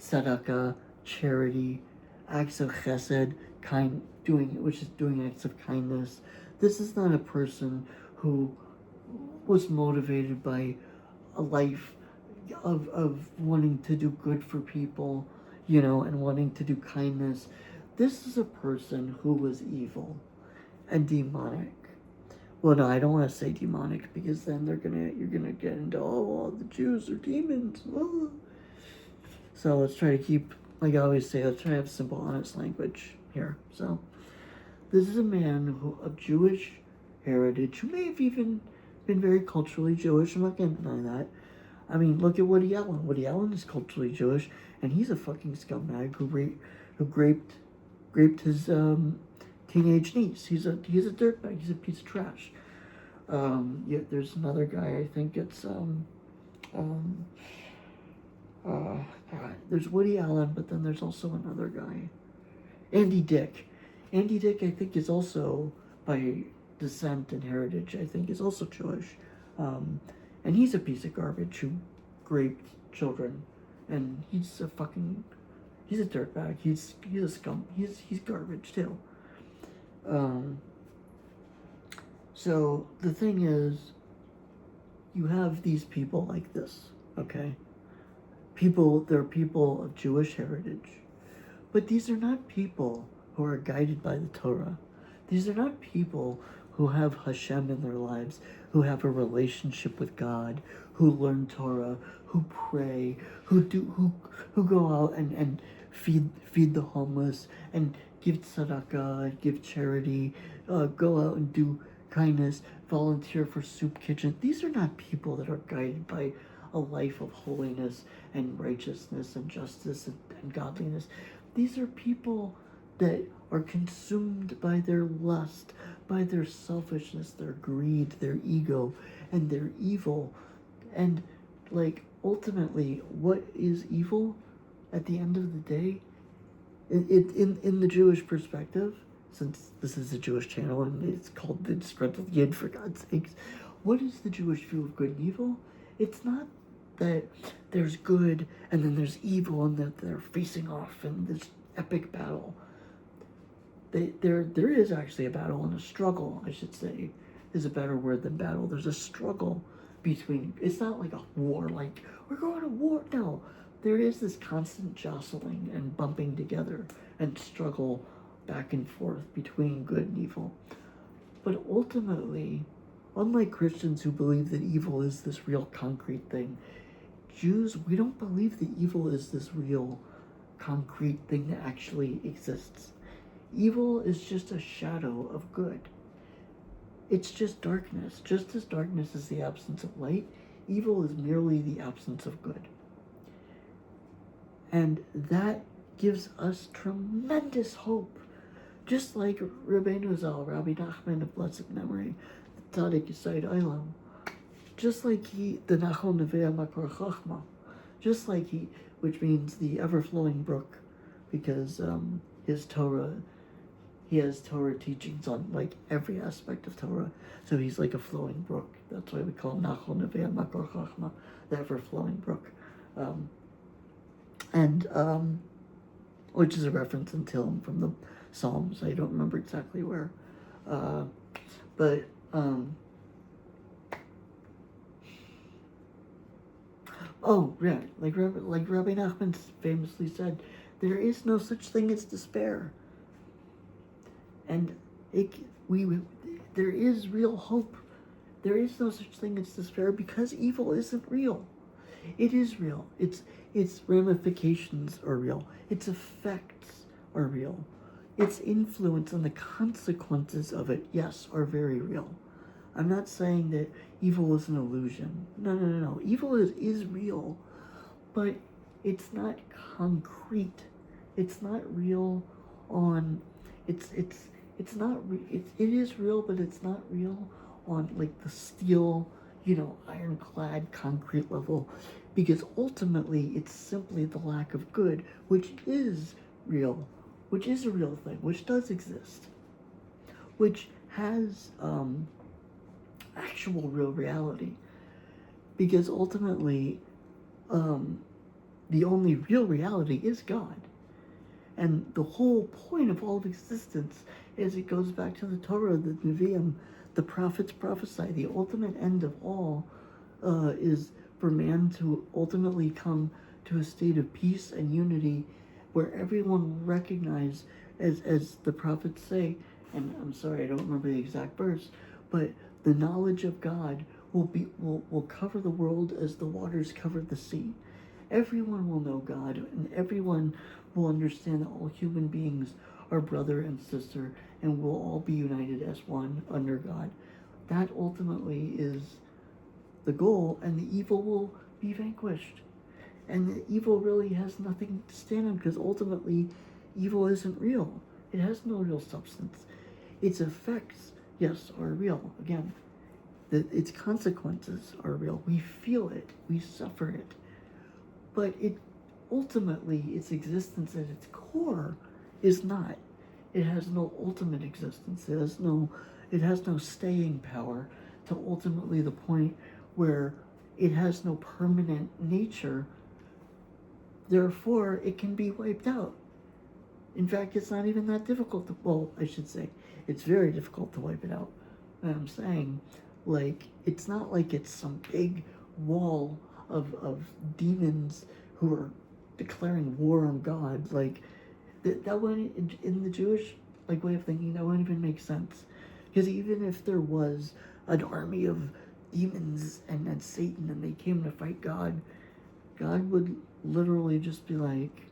tzedakah, charity, acts of chesed, which is doing acts of kindness. This is not a person who was motivated by a life of wanting to do good for people, you know, and wanting to do kindness. This is a person who was evil and demonic. Well, no, I don't want to say demonic because then you're gonna get into all the Jews are demons. Oh. So let's try to keep, like I always say, let's try to have simple, honest language here. So this is a man of Jewish heritage who may have even been very culturally Jewish. I'm not gonna deny that. I mean, look at Woody Allen. Woody Allen is culturally Jewish, and he's a fucking scumbag who raped his teenage niece. He's a dirtbag. He's a piece of trash. Yeah, there's another guy. I think it's there's Woody Allen, but then there's also another guy, Andy Dick. Andy Dick, I think, is also by descent and heritage. I think is also Jewish, and he's a piece of garbage who raped children, and he's a dirtbag. He's a scum. He's garbage too. So the thing is, you have these people like this, okay? They're people of Jewish heritage, but these are not people who are guided by the Torah. These are not people who have Hashem in their lives, who have a relationship with God, who learn Torah, who pray, who go out and feed the homeless and give tzedakah, give charity, go out and do kindness, volunteer for soup kitchen. These are not people that are guided by a life of holiness and righteousness and justice and godliness. These are people that are consumed by their lust, by their selfishness, their greed, their ego, and their evil. And, like, ultimately, what is evil at the end of the day? In the Jewish perspective, since this is a Jewish channel and it's called the Disgruntled Yid, for God's sakes, what is the Jewish view of good and evil? It's not that there's good and then there's evil and that they're facing off in this epic battle. there is actually a battle and a struggle, I should say, is a better word than battle. There's a struggle between, it's not like a war, like, we're going to war. No, there is this constant jostling and bumping together and struggle back and forth between good and evil. But ultimately, unlike Christians who believe that evil is this real concrete thing, Jews, we don't believe that evil is this real concrete thing that actually exists. Evil is just a shadow of good. It's just darkness. Just as darkness is the absence of light, evil is merely the absence of good. And that gives us tremendous hope. Just like Rabbeinu Zal, Rabbi Nachman of blessed memory, the Tzaddik Yisayid Olam, just like the Nachon Neveh Makor Chochma, just like which means the ever-flowing brook, because he has Torah teachings on like every aspect of Torah, so he's like a flowing brook. That's why we call him Nachon Neveh Makor Chochma, the ever-flowing brook, which is a reference in Tehillim from the Psalms. I don't remember exactly where, but oh yeah, like Rabbi Nachman famously said, there is no such thing as despair, and there is real hope. There is no such thing as despair because evil isn't real. It is real. Its ramifications are real. Its effects are real. Its influence and the consequences of it, yes, are very real. I'm not saying that evil is an illusion. No. Evil is real, but it's not concrete. It's not real on. It is real, but it's not real on like the steel, ironclad concrete level, because ultimately it's simply the lack of good, which is real, which is a real thing, which does exist, which has actual real reality, because ultimately the only real reality is God. And the whole point of all of existence is it goes back to the Torah, the Nevi'im, the prophets prophesy. The ultimate end of all is for man to ultimately come to a state of peace and unity where everyone will recognize, as the prophets say, and I'm sorry, I don't remember the exact verse, but the knowledge of God will cover the world as the waters cover the sea. Everyone will know God, and everyone will understand that all human beings are brother and sister, and will all be united as one under God. That ultimately is the goal, and the evil will be vanquished. And the evil really has nothing to stand on, because ultimately evil isn't real. It has no real substance. Its effects, yes, are real. Again, its consequences are real. We feel it. We suffer it. But ultimately, its existence at its core is not. It has no ultimate existence. It has no staying power to ultimately the point where it has no permanent nature. Therefore, it can be wiped out. In fact, it's not even that difficult I should say, it's very difficult to wipe it out. And I'm saying, it's not like it's some big wall of demons who are declaring war on God. That wouldn't, in the Jewish way of thinking, that wouldn't even make sense. Because even if there was an army of demons and Satan and they came to fight God, God would literally just be like,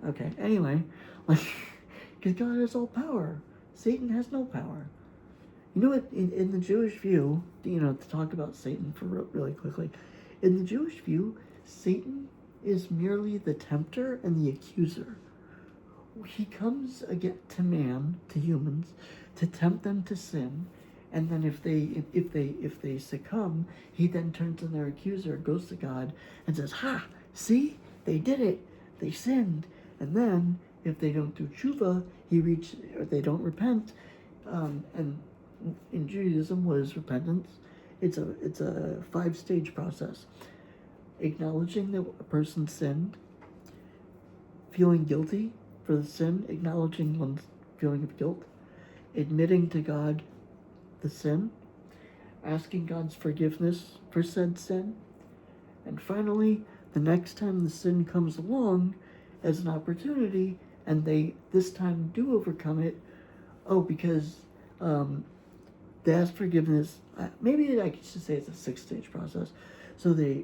okay, anyway, because God has all power. Satan has no power. You know what, in the Jewish view, to talk about Satan for really quickly, in the Jewish view, Satan is merely the tempter and the accuser. He comes again to man, to humans, to tempt them to sin, and then if they succumb, he then turns to their accuser, goes to God, and says, "Ha! See, they did it. They sinned." And then if they don't do tshuva, or they don't repent, and in Judaism, what is repentance? It's a 5-stage process. Acknowledging that a person sinned, feeling guilty for the sin, acknowledging one's feeling of guilt, admitting to God the sin, asking God's forgiveness for said sin, and finally, the next time the sin comes along as an opportunity, and they this time do overcome it, because they ask forgiveness. Maybe I should say it's a 6-stage process. So they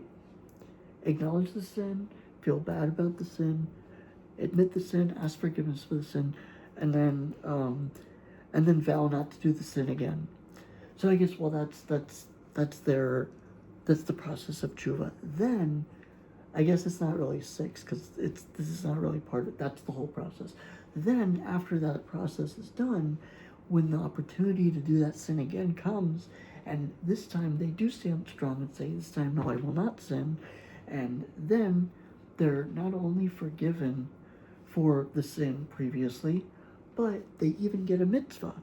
acknowledge the sin, feel bad about the sin, admit the sin, ask forgiveness for the sin, and then vow not to do the sin again. So I guess that's the process of tshuva. Then I guess it's not really 6 because this is not really part of it. That's the whole process. Then after that process is done, when the opportunity to do that sin again comes, and this time they do stand strong and say, this time, no, I will not sin. And then they're not only forgiven for the sin previously, but they even get a mitzvah.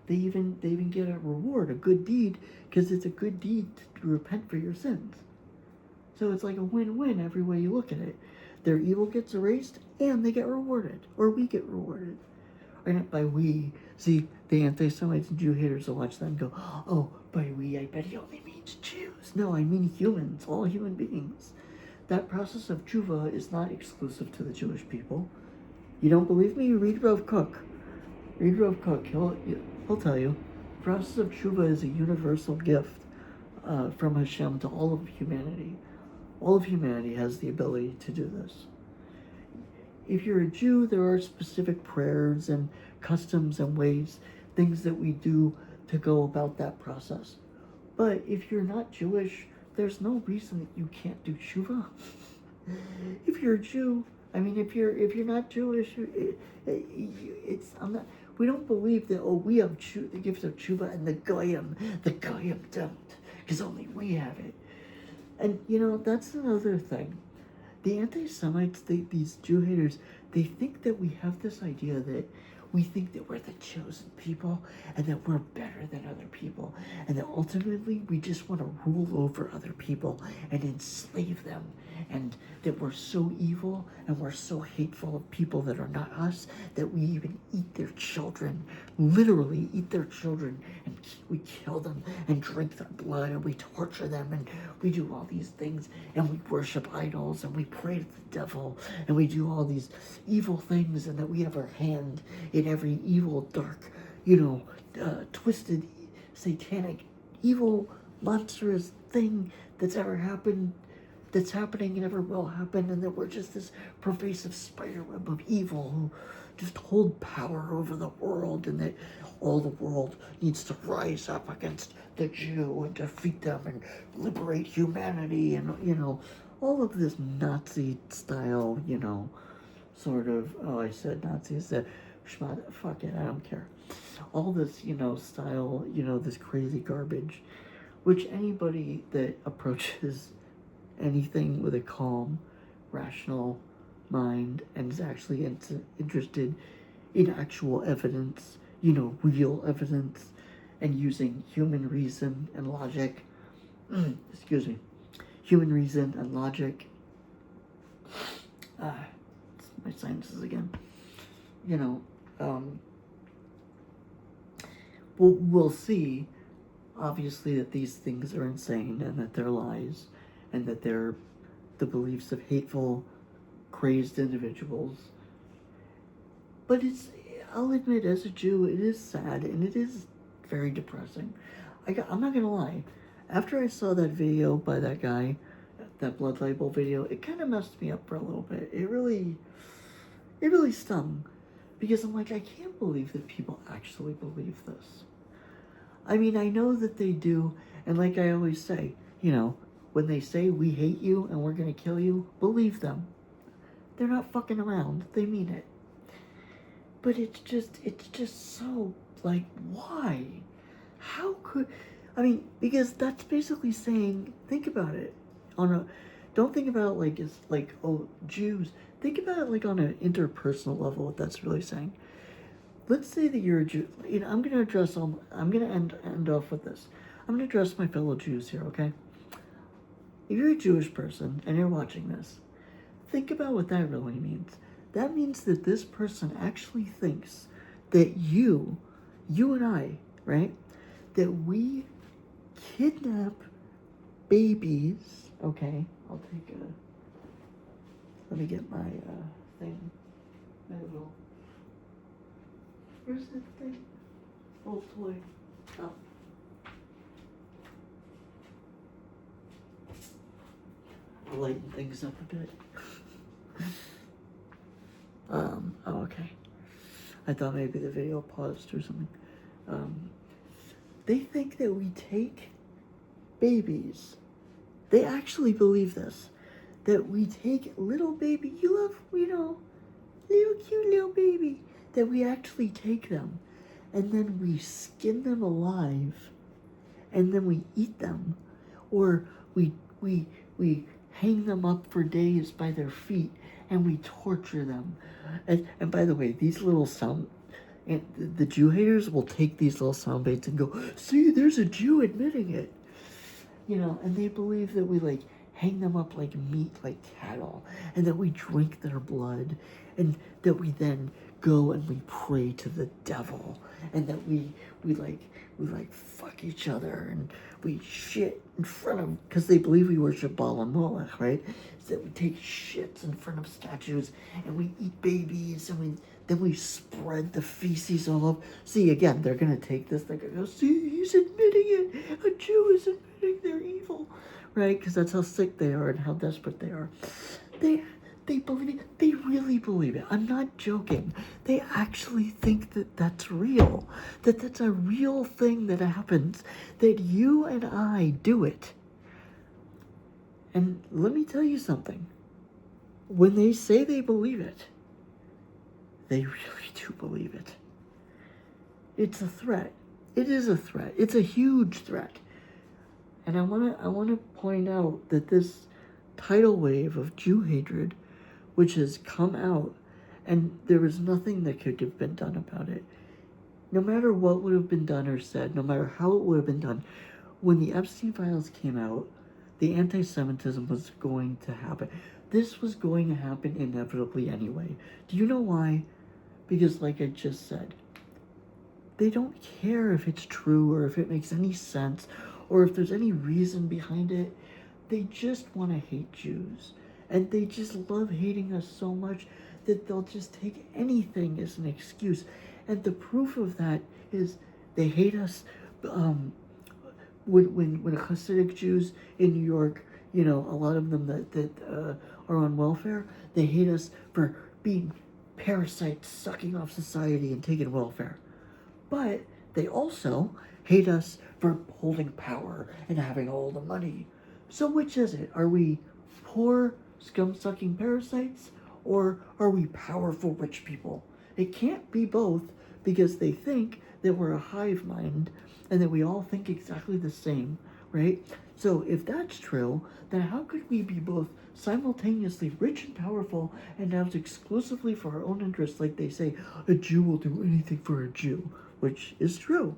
They even get a reward, a good deed, because it's a good deed to repent for your sins. So it's like a win-win every way you look at it. Their evil gets erased, and they get rewarded, or we get rewarded. And by we, see, the anti-Semites and Jew haters will watch that and go, oh, by we, I bet he only means Jews. No, I mean humans, all human beings. That process of tshuva is not exclusive to the Jewish people. You don't believe me? Read Rav Kook. Read Rav Kook. He'll tell you. The process of tshuva is a universal gift from Hashem to all of humanity. All of humanity has the ability to do this. If you're a Jew, there are specific prayers and customs and ways, things that we do to go about that process. But if you're not Jewish, there's no reason that you can't do tshuva. If you're a Jew, if you're not Jewish, we don't believe that, we have the gift of tshuva and the goyim don't, because only we have it. And, that's another thing. The anti-Semites, these Jew haters, they think that we have this idea that we think that we're the chosen people and that we're better than other people, and that ultimately we just want to rule over other people and enslave them, and that we're so evil and we're so hateful of people that are not us that we even eat their children, literally eat their children, and we kill them and drink their blood, and we torture them, and we do all these things, and we worship idols, and we pray to the devil, and we do all these evil things, and that we have our hand in every evil, dark, twisted, satanic, evil, monstrous thing that's ever happened, that's happening and ever will happen, and that we're just this pervasive spiderweb of evil who just hold power over the world, and that all the world needs to rise up against the Jew and defeat them and liberate humanity, and, all of this Nazi style, sort of, I said Nazis, fuck it, I don't care. All this, style, this crazy garbage, which anybody that approaches anything with a calm, rational mind and is actually interested in actual evidence, real evidence, and using human reason and logic, human reason and logic, my sinuses again, we'll see, obviously, that these things are insane and that they're lies and that they're the beliefs of hateful, crazed individuals. But I'll admit, as a Jew, it is sad and it is very depressing. I'm not gonna lie. After I saw that video by that guy, that blood label video, it kind of messed me up for a little bit. It really stung. Because I'm like, I can't believe that people actually believe this. I know that they do, and like I always say, when they say we hate you and we're gonna kill you, believe them. They're not fucking around. They mean it. But it's just so, like, why? How could, because that's basically saying, think about it. Don't think about it like it's like, Jews. Think about it like on an interpersonal level, what that's really saying. Let's say that you're a Jew. I'm going to end off with this. I'm going to address my fellow Jews here, okay? If you're a Jewish person and you're watching this, think about what that really means. that means that this person actually thinks that you and I, right, that we kidnap babies. Okay, I'll take a, let me get my thing. My little, where's the thing? Oh, toy. Oh. I'll lighten things up a bit. Oh, okay. I thought maybe the video paused or something. They think that we take babies. They actually believe this. That we take little baby, you love, little cute little baby. That we actually take them. And then we skin them alive. And then we eat them. Or we hang them up for days by their feet. And we torture them. And by the way, these little the Jew haters will take these little sound bites and go, see, there's a Jew admitting it. And they believe that we like hang them up like meat, like cattle, and that we drink their blood, and that we then go and we pray to the devil, and that we fuck each other, and we shit in front of, because they believe we worship Baal and Molech, right? So that we take shits in front of statues, and we eat babies, and then we spread the feces all over. See, again, they're gonna take this, they're gonna go, see, he's admitting it. A Jew is admitting they're evil, right? Because that's how sick they are and how desperate they are. They believe it. They really believe it. I'm not joking. They actually think that that's real. That that's a real thing that happens. That you and I do it. And let me tell you something. When they say they believe it, they really do believe it. It's a threat. It is a threat. It's a huge threat. And I wanna point out that this tidal wave of Jew hatred, which has come out, and there was nothing that could have been done about it. No matter what would have been done or said, no matter how it would have been done, when the Epstein files came out, the anti-Semitism was going to happen. This was going to happen inevitably anyway. Do you know why? Because like I just said, they don't care if it's true or if it makes any sense or if there's any reason behind it. They just want to hate Jews. And they just love hating us so much that they'll just take anything as an excuse. And the proof of that is they hate us. When Hasidic Jews in New York, a lot of them that are on welfare, they hate us for being parasites sucking off society and taking welfare. But they also hate us for holding power and having all the money. So which is it? Are we poor, scum-sucking parasites, or are we powerful, rich people? It can't be both, because they think that we're a hive mind and that we all think exactly the same, right? So if that's true, then how could we be both simultaneously rich and powerful and out exclusively for our own interests, like they say, a Jew will do anything for a Jew, which is true.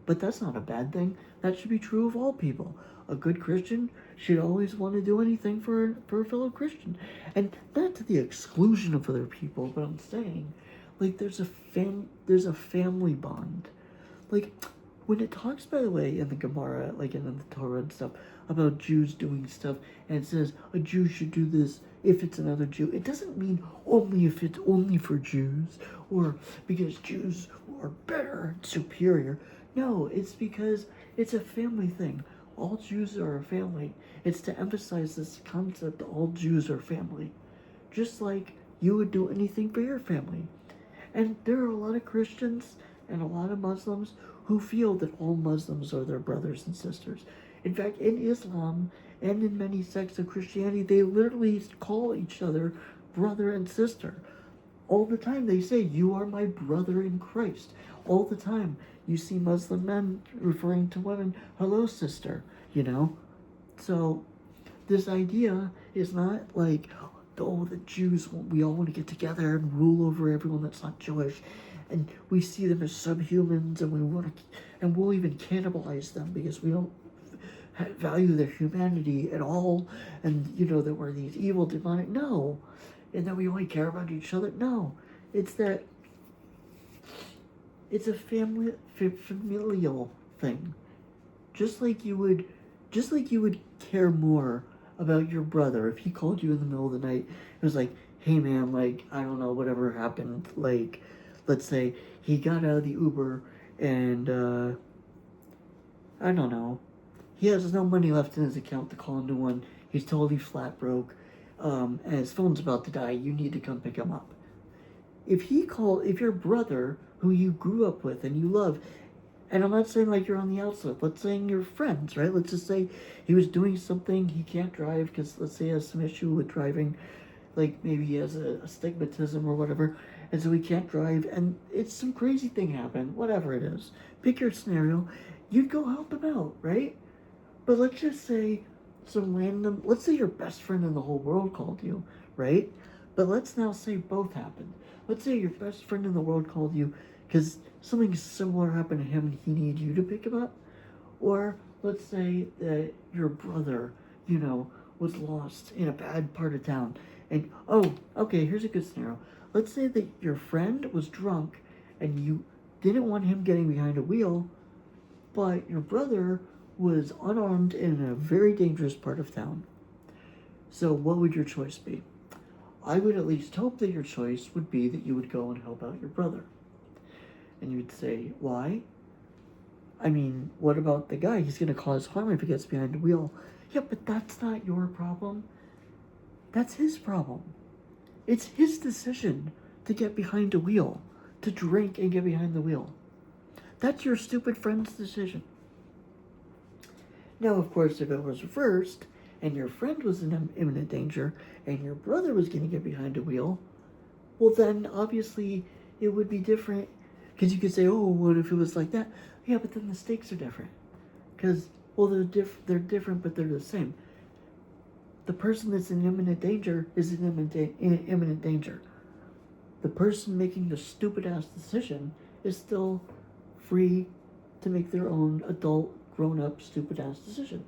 But that's not a bad thing. That should be true of all people. A good Christian should always want to do anything for a fellow Christian. And not to the exclusion of other people, but I'm saying, like, there's a family bond. Like, when it talks, by the way, in the Gemara, like in the Torah and stuff, about Jews doing stuff, and it says a Jew should do this if it's another Jew, it doesn't mean only if it's only for Jews, or because Jews are better and superior. No, it's because it's a family thing. All Jews are a family. It's to emphasize this concept that all Jews are family. Just like you would do anything for your family. And there are a lot of Christians and a lot of Muslims who feel that all Muslims are their brothers and sisters. In fact, in Islam and in many sects of Christianity, they literally call each other brother and sister. All the time they say, you are my brother in Christ. All the time you see Muslim men referring to women, hello sister, So this idea is not like, oh, the Jews, we all want to get together and rule over everyone that's not Jewish. And we see them as subhumans, and we'll even cannibalize them because we don't value their humanity at all. And, that we're these evil demonic. No, and that we only care about each other. No, it's that it's a familial thing. Just like you would care more about your brother if he called you in the middle of the night. It was like, hey man, like, I don't know, whatever happened. Like, let's say he got out of the Uber and I don't know, he has no money left in his account to call a new one. He's totally flat broke, and his phone's about to die. You need to come pick him up. If your brother, who you grew up with and you love, and I'm not saying like you're on the outside, let's say you're friends, right? Let's just say he was doing something, he can't drive because let's say he has some issue with driving, like maybe he has a stigmatism or whatever, and so he can't drive, and it's some crazy thing happened, whatever it is. Pick your scenario, you'd go help him out, right? But let's just say let's say your best friend in the whole world called you, right? But let's now say both happened. Let's say your best friend in the world called you because something similar happened to him and he needed you to pick him up. Or let's say that your brother, was lost in a bad part of town. And, okay, here's a good scenario. Let's say that your friend was drunk and you didn't want him getting behind a wheel, but your brother was unarmed in a very dangerous part of town. So what would your choice be? I would at least hope that your choice would be that you would go and help out your brother. And you would say, why? I mean, what about the guy? He's going to cause harm if he gets behind the wheel. Yeah, but that's not your problem. That's his problem. It's his decision to get behind a wheel, to drink and get behind the wheel. That's your stupid friend's decision. Now, of course, if it was reversed, and your friend was in imminent danger, and your brother was going to get behind a wheel, well then, obviously, it would be different. Because you could say, oh, what if it was like that? Yeah, but then the stakes are different. Because, well, they're different, but they're the same. The person that's in imminent danger is in imminent danger. The person making the stupid-ass decision is still free to make their own adult, grown-up, stupid-ass decision.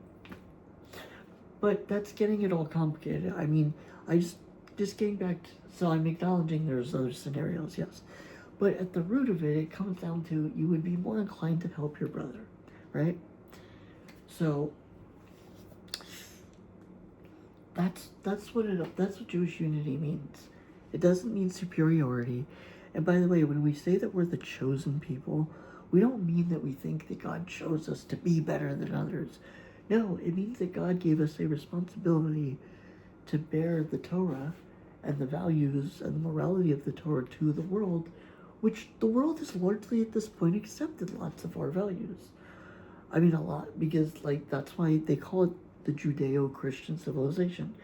But that's getting it all complicated. I mean, I just getting back to, so I'm acknowledging there's other scenarios, yes. But at the root of it, it comes down to you would be more inclined to help your brother, right? So that's what Jewish unity means. It doesn't mean superiority. And by the way, when we say that we're the chosen people, we don't mean that we think that God chose us to be better than others. No, it means that God gave us a responsibility to bear the Torah and the values and the morality of the Torah to the world, which the world has largely at this point accepted lots of our values. I mean, a lot, because that's why they call it the Judeo-Christian civilization.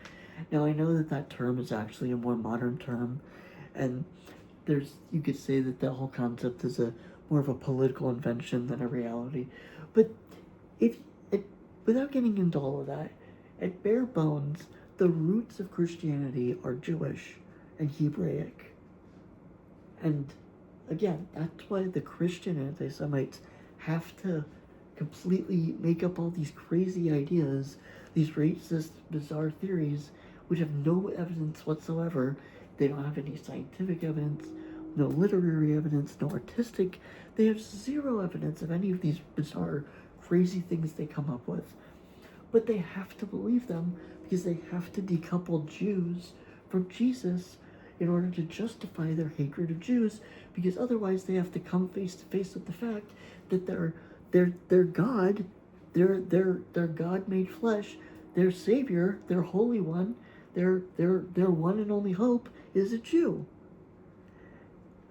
Now, I know that term is actually a more modern term, and you could say that the whole concept is more of a political invention than a reality. But without getting into all of that, at bare bones, the roots of Christianity are Jewish and Hebraic. And again, that's why the Christian anti-Semites have to completely make up all these crazy ideas, these racist, bizarre theories, which have no evidence whatsoever. They don't have any scientific evidence, no literary evidence, no artistic. They have zero evidence of any of these bizarre, crazy things they come up with. But they have to believe them because they have to decouple Jews from Jesus in order to justify their hatred of Jews, because otherwise they have to come face to face with the fact that their God, their God made flesh, their Savior, their Holy One, their one and only hope is a Jew.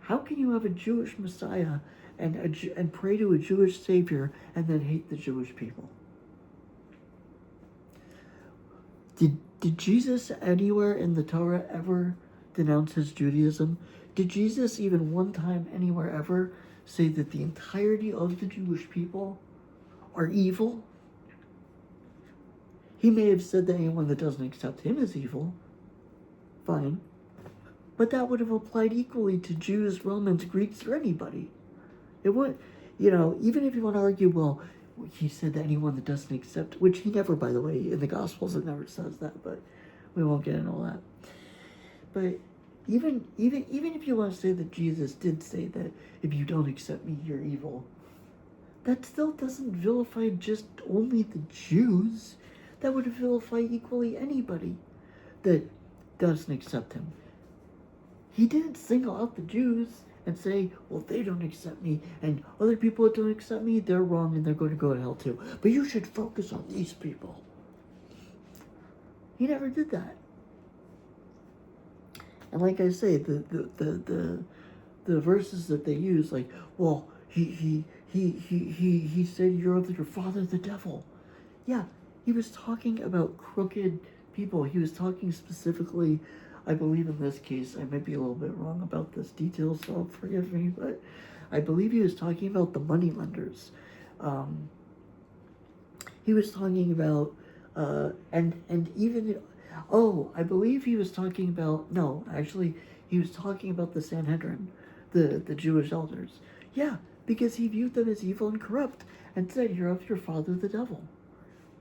How can you have a Jewish Messiah and pray to a Jewish Savior and then hate the Jewish people? Did Jesus anywhere in the Torah ever denounce his Judaism? Did Jesus even one time anywhere ever say that the entirety of the Jewish people are evil? He may have said that anyone that doesn't accept him is evil. Fine. But that would have applied equally to Jews, Romans, Greeks, or anybody. It would, even if you want to argue, well, he said that anyone that doesn't accept, which he never, by the way, in the Gospels it never says that, but we won't get into all that. But even if you want to say that Jesus did say that if you don't accept me, you're evil, that still doesn't vilify just only the Jews. That would vilify equally anybody that doesn't accept him. He didn't single out the Jews and say, well, they don't accept me, and other people that don't accept me, they're wrong and they're going to go to hell too. But you should focus on these people. He never did that. And like I say, the verses that they use, like, well, he said you're of your father the devil. Yeah, he was talking about crooked people. He was talking specifically, I believe in this case, I might be a little bit wrong about this detail, so forgive me, but I believe he was talking about the moneylenders. He was talking about, and even, I believe he was talking about, no, actually, he was talking about the Sanhedrin, the Jewish elders. Yeah, because he viewed them as evil and corrupt, and said, you're of your father the devil.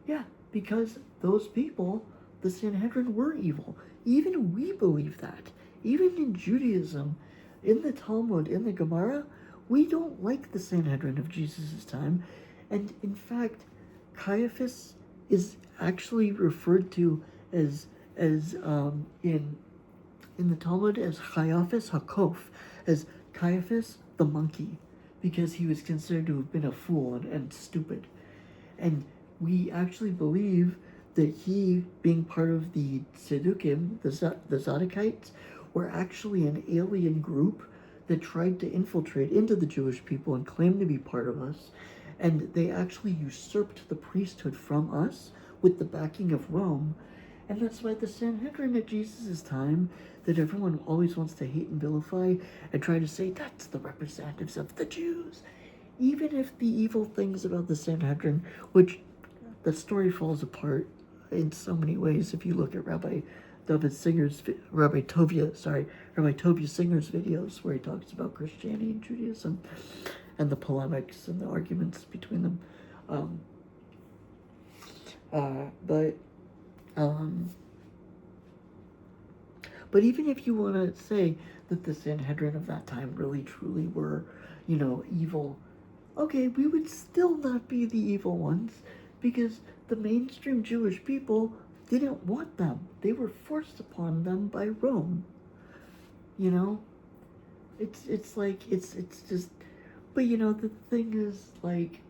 Yeah, because those people, the Sanhedrin, were evil. Even we believe that. Even in Judaism, in the Talmud, in the Gemara, we don't like the Sanhedrin of Jesus' time. And in fact, Caiaphas is actually referred to as in the Talmud as Caiaphas Hakof, as Caiaphas the monkey, because he was considered to have been a fool and stupid. And we actually believe that he, being part of the Sadukim, the Zadokites, were actually an alien group that tried to infiltrate into the Jewish people and claim to be part of us. And they actually usurped the priesthood from us with the backing of Rome. And that's why the Sanhedrin at Jesus' time, that everyone always wants to hate and vilify and try to say that's the representatives of the Jews. Even if the evil things about the Sanhedrin, which the story falls apart in so many ways if you look at Rabbi Tovia Singer's videos where he talks about Christianity and Judaism and the polemics and the arguments between them. But even if you want to say that the Sanhedrin of that time really truly were, evil, okay, we would still not be the evil ones, because the mainstream Jewish people didn't want them. They were forced upon them by Rome. It's just, but the thing is, like,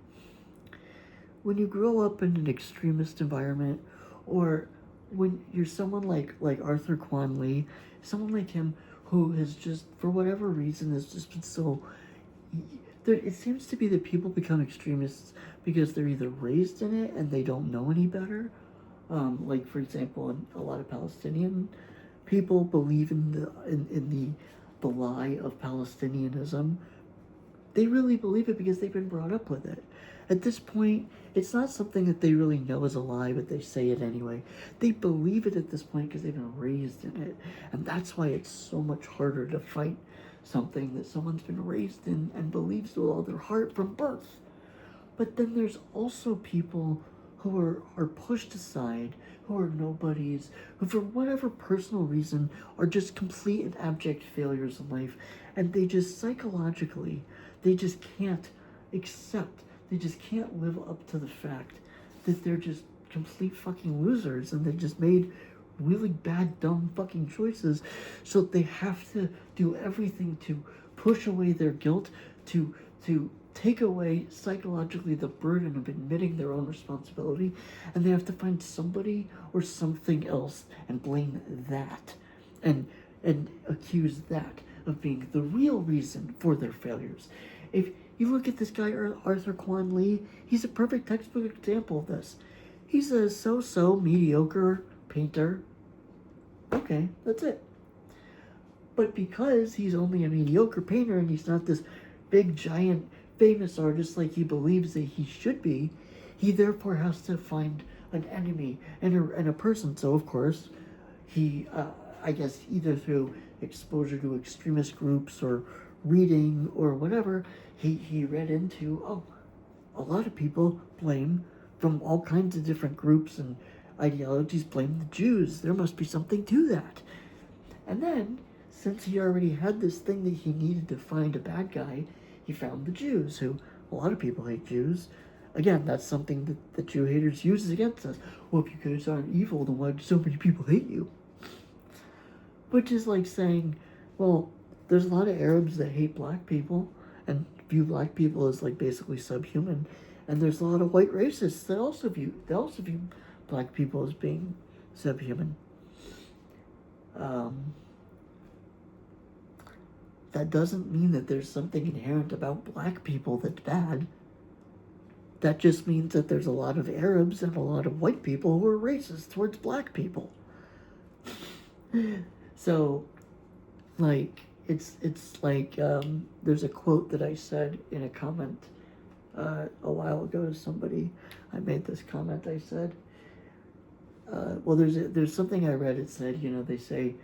when you grow up in an extremist environment, or when you're someone like Arthur Kwan Lee, someone like him who has just, for whatever reason, has just been so, it seems to be that people become extremists because they're either raised in it and they don't know any better. Like, for example, a lot of Palestinian people believe in the lie of Palestinianism. They really believe it because they've been brought up with it. At this point, it's not something that they really know is a lie, but they say it anyway. They believe it at this point because they've been raised in it. And that's why it's so much harder to fight something that someone's been raised in and believes with all their heart from birth. But then there's also people who are pushed aside, who are nobodies, who for whatever personal reason are just complete and abject failures in life. And they just psychologically, they just can't accept, they just can't live up to the fact that they're just complete fucking losers and they just made really bad, dumb fucking choices. So they have to do everything to push away their guilt, to take away psychologically the burden of admitting their own responsibility, and they have to find somebody or something else and blame that and accuse that of being the real reason for their failures. If you look at this guy, Arthur Kwan Lee, he's a perfect textbook example of this. He's a so-so mediocre painter. Okay, that's it. But because he's only a mediocre painter and he's not this big, giant, famous artist like he believes that he should be, he therefore has to find an enemy and a person. So, of course, he, I guess, either through exposure to extremist groups or reading or whatever, he read into, a lot of people blame, from all kinds of different groups and ideologies, blame the Jews. There must be something to that. And then since he already had this thing that he needed to find a bad guy, he found the Jews, who a lot of people hate Jews. Again, that's something that the Jew haters use against us. Well, if you guys aren't evil, then why do so many people hate you? Which is like saying, well, there's a lot of Arabs that hate black people and view black people as like basically subhuman, and there's a lot of white racists that also view black people as being subhuman. That doesn't mean that there's something inherent about black people that's bad. That just means that there's a lot of Arabs and a lot of white people who are racist towards black people. So, like, it's like, there's a quote that I said in a comment a while ago to somebody. I made this comment, I said, well, there's something I read, it said, they say,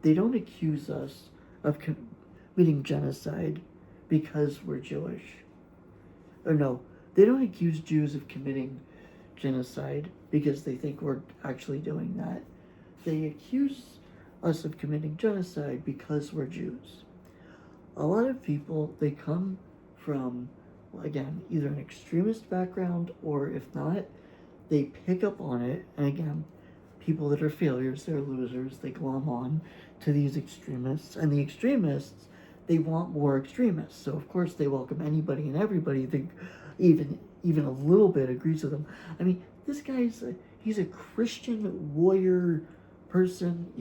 they don't accuse us of committing genocide because we're Jewish. Or no, they don't accuse Jews of committing genocide because they think we're actually doing that. They accuse us of committing genocide because we're Jews. A lot of people, they come from, again, either an extremist background, or if not, they pick up on it, and again, people that are failures, they're losers, they glom on to these extremists, and the extremists, they want more extremists, so of course they welcome anybody and everybody that even a little bit agrees with them. I mean, this guy's he's a Christian warrior person,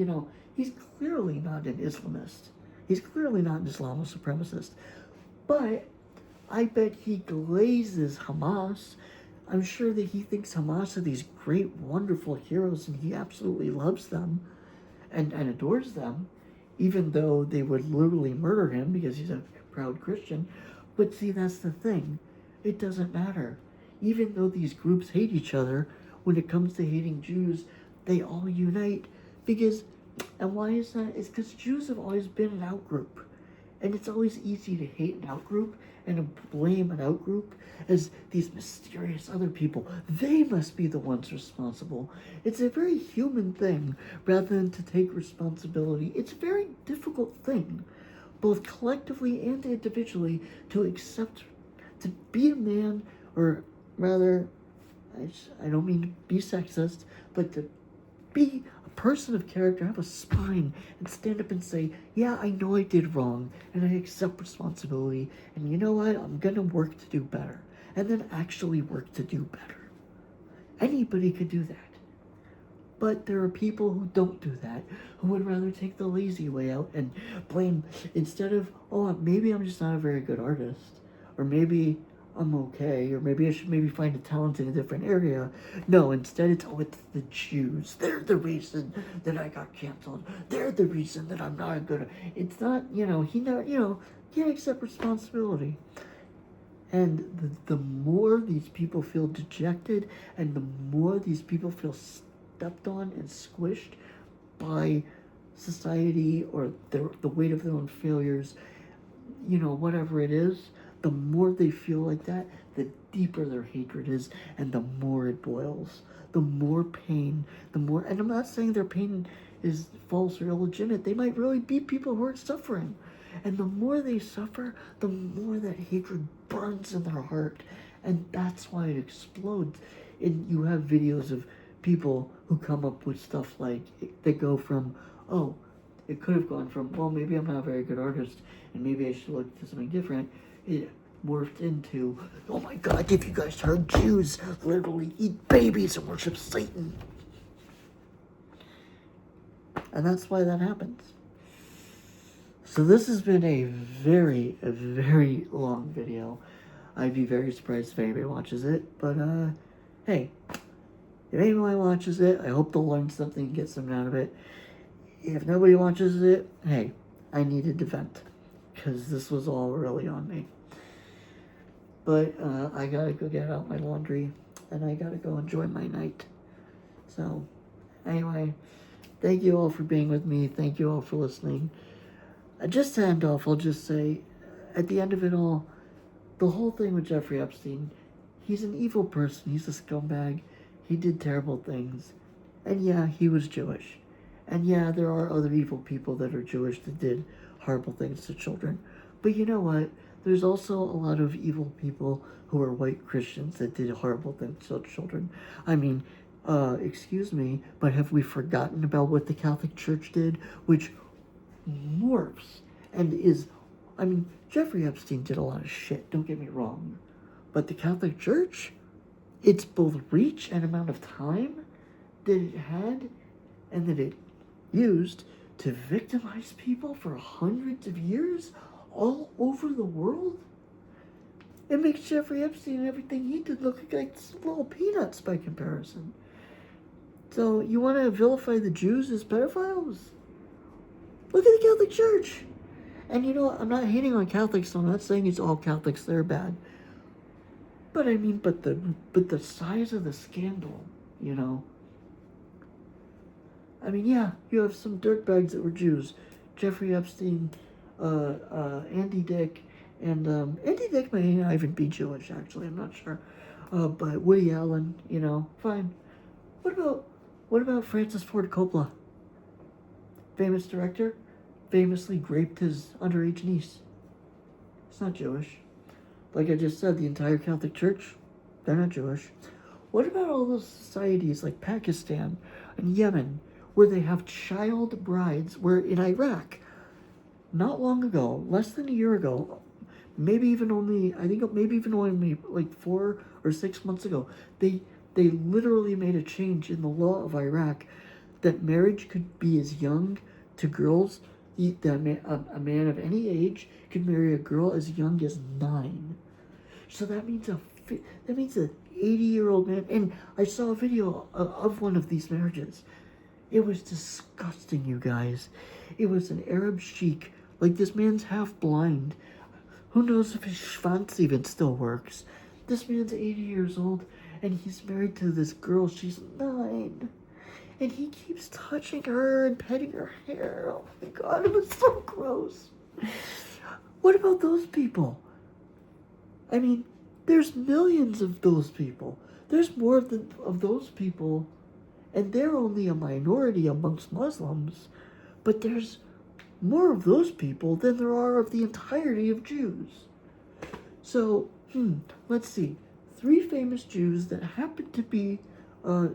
he's clearly not an Islamist. He's clearly not an Islamo supremacist. But I bet he glazes Hamas. I'm sure that he thinks Hamas are these great, wonderful heroes, and he absolutely loves them and adores them, even though they would literally murder him because he's a proud Christian. But see, that's the thing. It doesn't matter. Even though these groups hate each other, when it comes to hating Jews, they all unite. And why is that? It's because Jews have always been an outgroup. And it's always easy to hate an outgroup and to blame an outgroup as these mysterious other people. They must be the ones responsible. It's a very human thing rather than to take responsibility. It's a very difficult thing, both collectively and individually, to accept, to be a man, or rather, I don't mean to be sexist, but to be a person of character, have a spine, and stand up and say, yeah, I know I did wrong, and I accept responsibility, and you know what, I'm gonna work to do better, and then actually work to do better. Anybody could do that. But there are people who don't do that, who would rather take the lazy way out and blame, instead of, oh, maybe I'm just not a very good artist, or maybe I'm okay, or maybe I should find a talent in a different area. No, instead it's the Jews. They're the reason that I got canceled. They're the reason that I'm not good. It's not, can't accept responsibility. And the more these people feel dejected, and the more these people feel stepped on and squished by society or the weight of their own failures, whatever it is, the more they feel like that, the deeper their hatred is, and the more it boils. The more pain, and I'm not saying their pain is false or illegitimate. They might really be people who are suffering. And the more they suffer, the more that hatred burns in their heart. And that's why it explodes. And you have videos of people who come up with stuff like, they go from, oh, it could have gone from, well, maybe I'm not a very good artist, and maybe I should look to something different. It morphed into, oh my God, if you guys heard, Jews literally eat babies and worship Satan. And that's why that happens. So this has been a very, very long video. I'd be very surprised if anybody watches it. But, hey, if anyone watches it, I hope they'll learn something and get something out of it. If nobody watches it, hey, I needed to vent, because this was all really on me. But I gotta go get out my laundry, and I gotta go enjoy my night. So, anyway, thank you all for being with me. Thank you all for listening. Just to end off, I'll just say, at the end of it all, the whole thing with Jeffrey Epstein, he's an evil person. He's a scumbag. He did terrible things. And yeah, he was Jewish. And yeah, there are other evil people that are Jewish that did horrible things to children. But you know what? There's also a lot of evil people who are white Christians that did horrible things to children. I mean, excuse me, but have we forgotten about what the Catholic Church did? Which morphs and is, I mean, Jeffrey Epstein did a lot of shit, don't get me wrong. But the Catholic Church, its both reach and amount of time that it had and that it used to victimize people for hundreds of years all over the world, it makes Jeffrey Epstein and everything he did look like little peanuts by comparison. So you want to vilify the Jews as pedophiles? Look at the Catholic Church. And you know, I'm not hating on Catholics, so I'm not saying it's all Catholics, they're bad. But I mean, but the size of the scandal, you know. I mean, yeah, you have some dirtbags that were Jews. Jeffrey Epstein, Andy Dick, and Andy Dick may not even be Jewish, actually, I'm not sure. But Woody Allen, you know, fine. What about Francis Ford Coppola? Famous director, famously raped his underage niece. It's not Jewish. Like I just said, the entire Catholic Church, they're not Jewish. What about all those societies like Pakistan and Yemen, where they have child brides, where in Iraq, not long ago, less than a year ago, maybe even only like 4 or 6 months ago, they literally made a change in the law of Iraq that marriage could be as young to girls, a man of any age could marry a girl as young as 9. So that means an 80-year-old man, and I saw a video of one of these marriages. It was disgusting, you guys. It was an Arab sheik. Like, this man's half blind. Who knows if his schwanz even still works? This man's 80 years old, and he's married to this girl. She's 9. And he keeps touching her and petting her hair. Oh my God, it was so gross. What about those people? I mean, there's millions of those people. There's more of those people, and they're only a minority amongst Muslims, but there's more of those people than there are of the entirety of Jews. So, let's see. 3 famous Jews that happen to be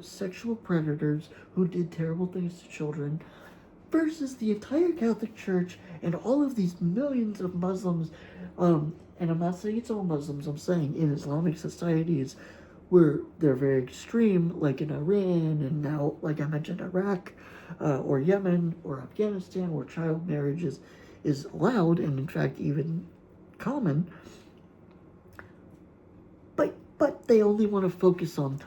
sexual predators who did terrible things to children versus the entire Catholic Church and all of these millions of Muslims, and I'm not saying it's all Muslims, I'm saying in Islamic societies where they're very extreme, like in Iran and now, like I mentioned, Iraq, or Yemen or Afghanistan, where child marriage is allowed and in fact even common, but they only want to focus on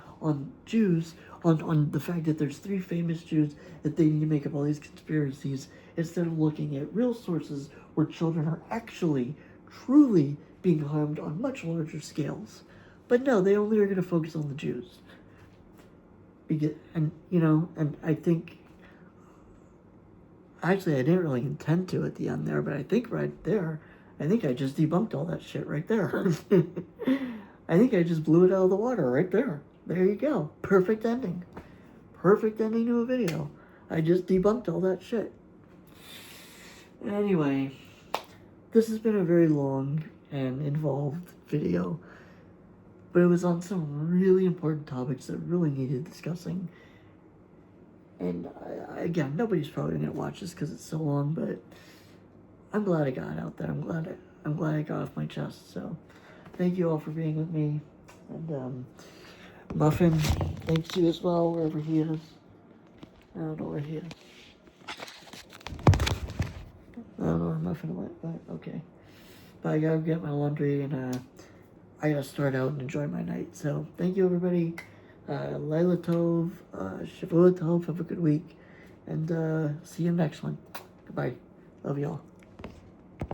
Jews, on the fact that there's 3 famous Jews, that they need to make up all these conspiracies, instead of looking at real sources where children are actually, truly being harmed on much larger scales. But no, they only are going to focus on the Jews. And I think, actually I didn't really intend to at the end there, but I think right there, I think I just debunked all that shit right there. I think I just blew it out of the water right there. There you go. Perfect ending. Perfect ending to a video. I just debunked all that shit. Anyway, this has been a very long and involved video, but it was on some really important topics that really needed discussing. And again, nobody's probably going to watch this because it's so long, but I'm glad I got it out there. I'm glad I got off my chest. So thank you all for being with me. And Muffin, thanks to you as well, wherever he is. I don't know where he is. I don't know where Muffin went, but okay. But I gotta get my laundry, and I gotta start out and enjoy my night. So thank you, everybody. Laila Tov, Shavua Tov, have a good week, and see you next one. Goodbye. Love y'all.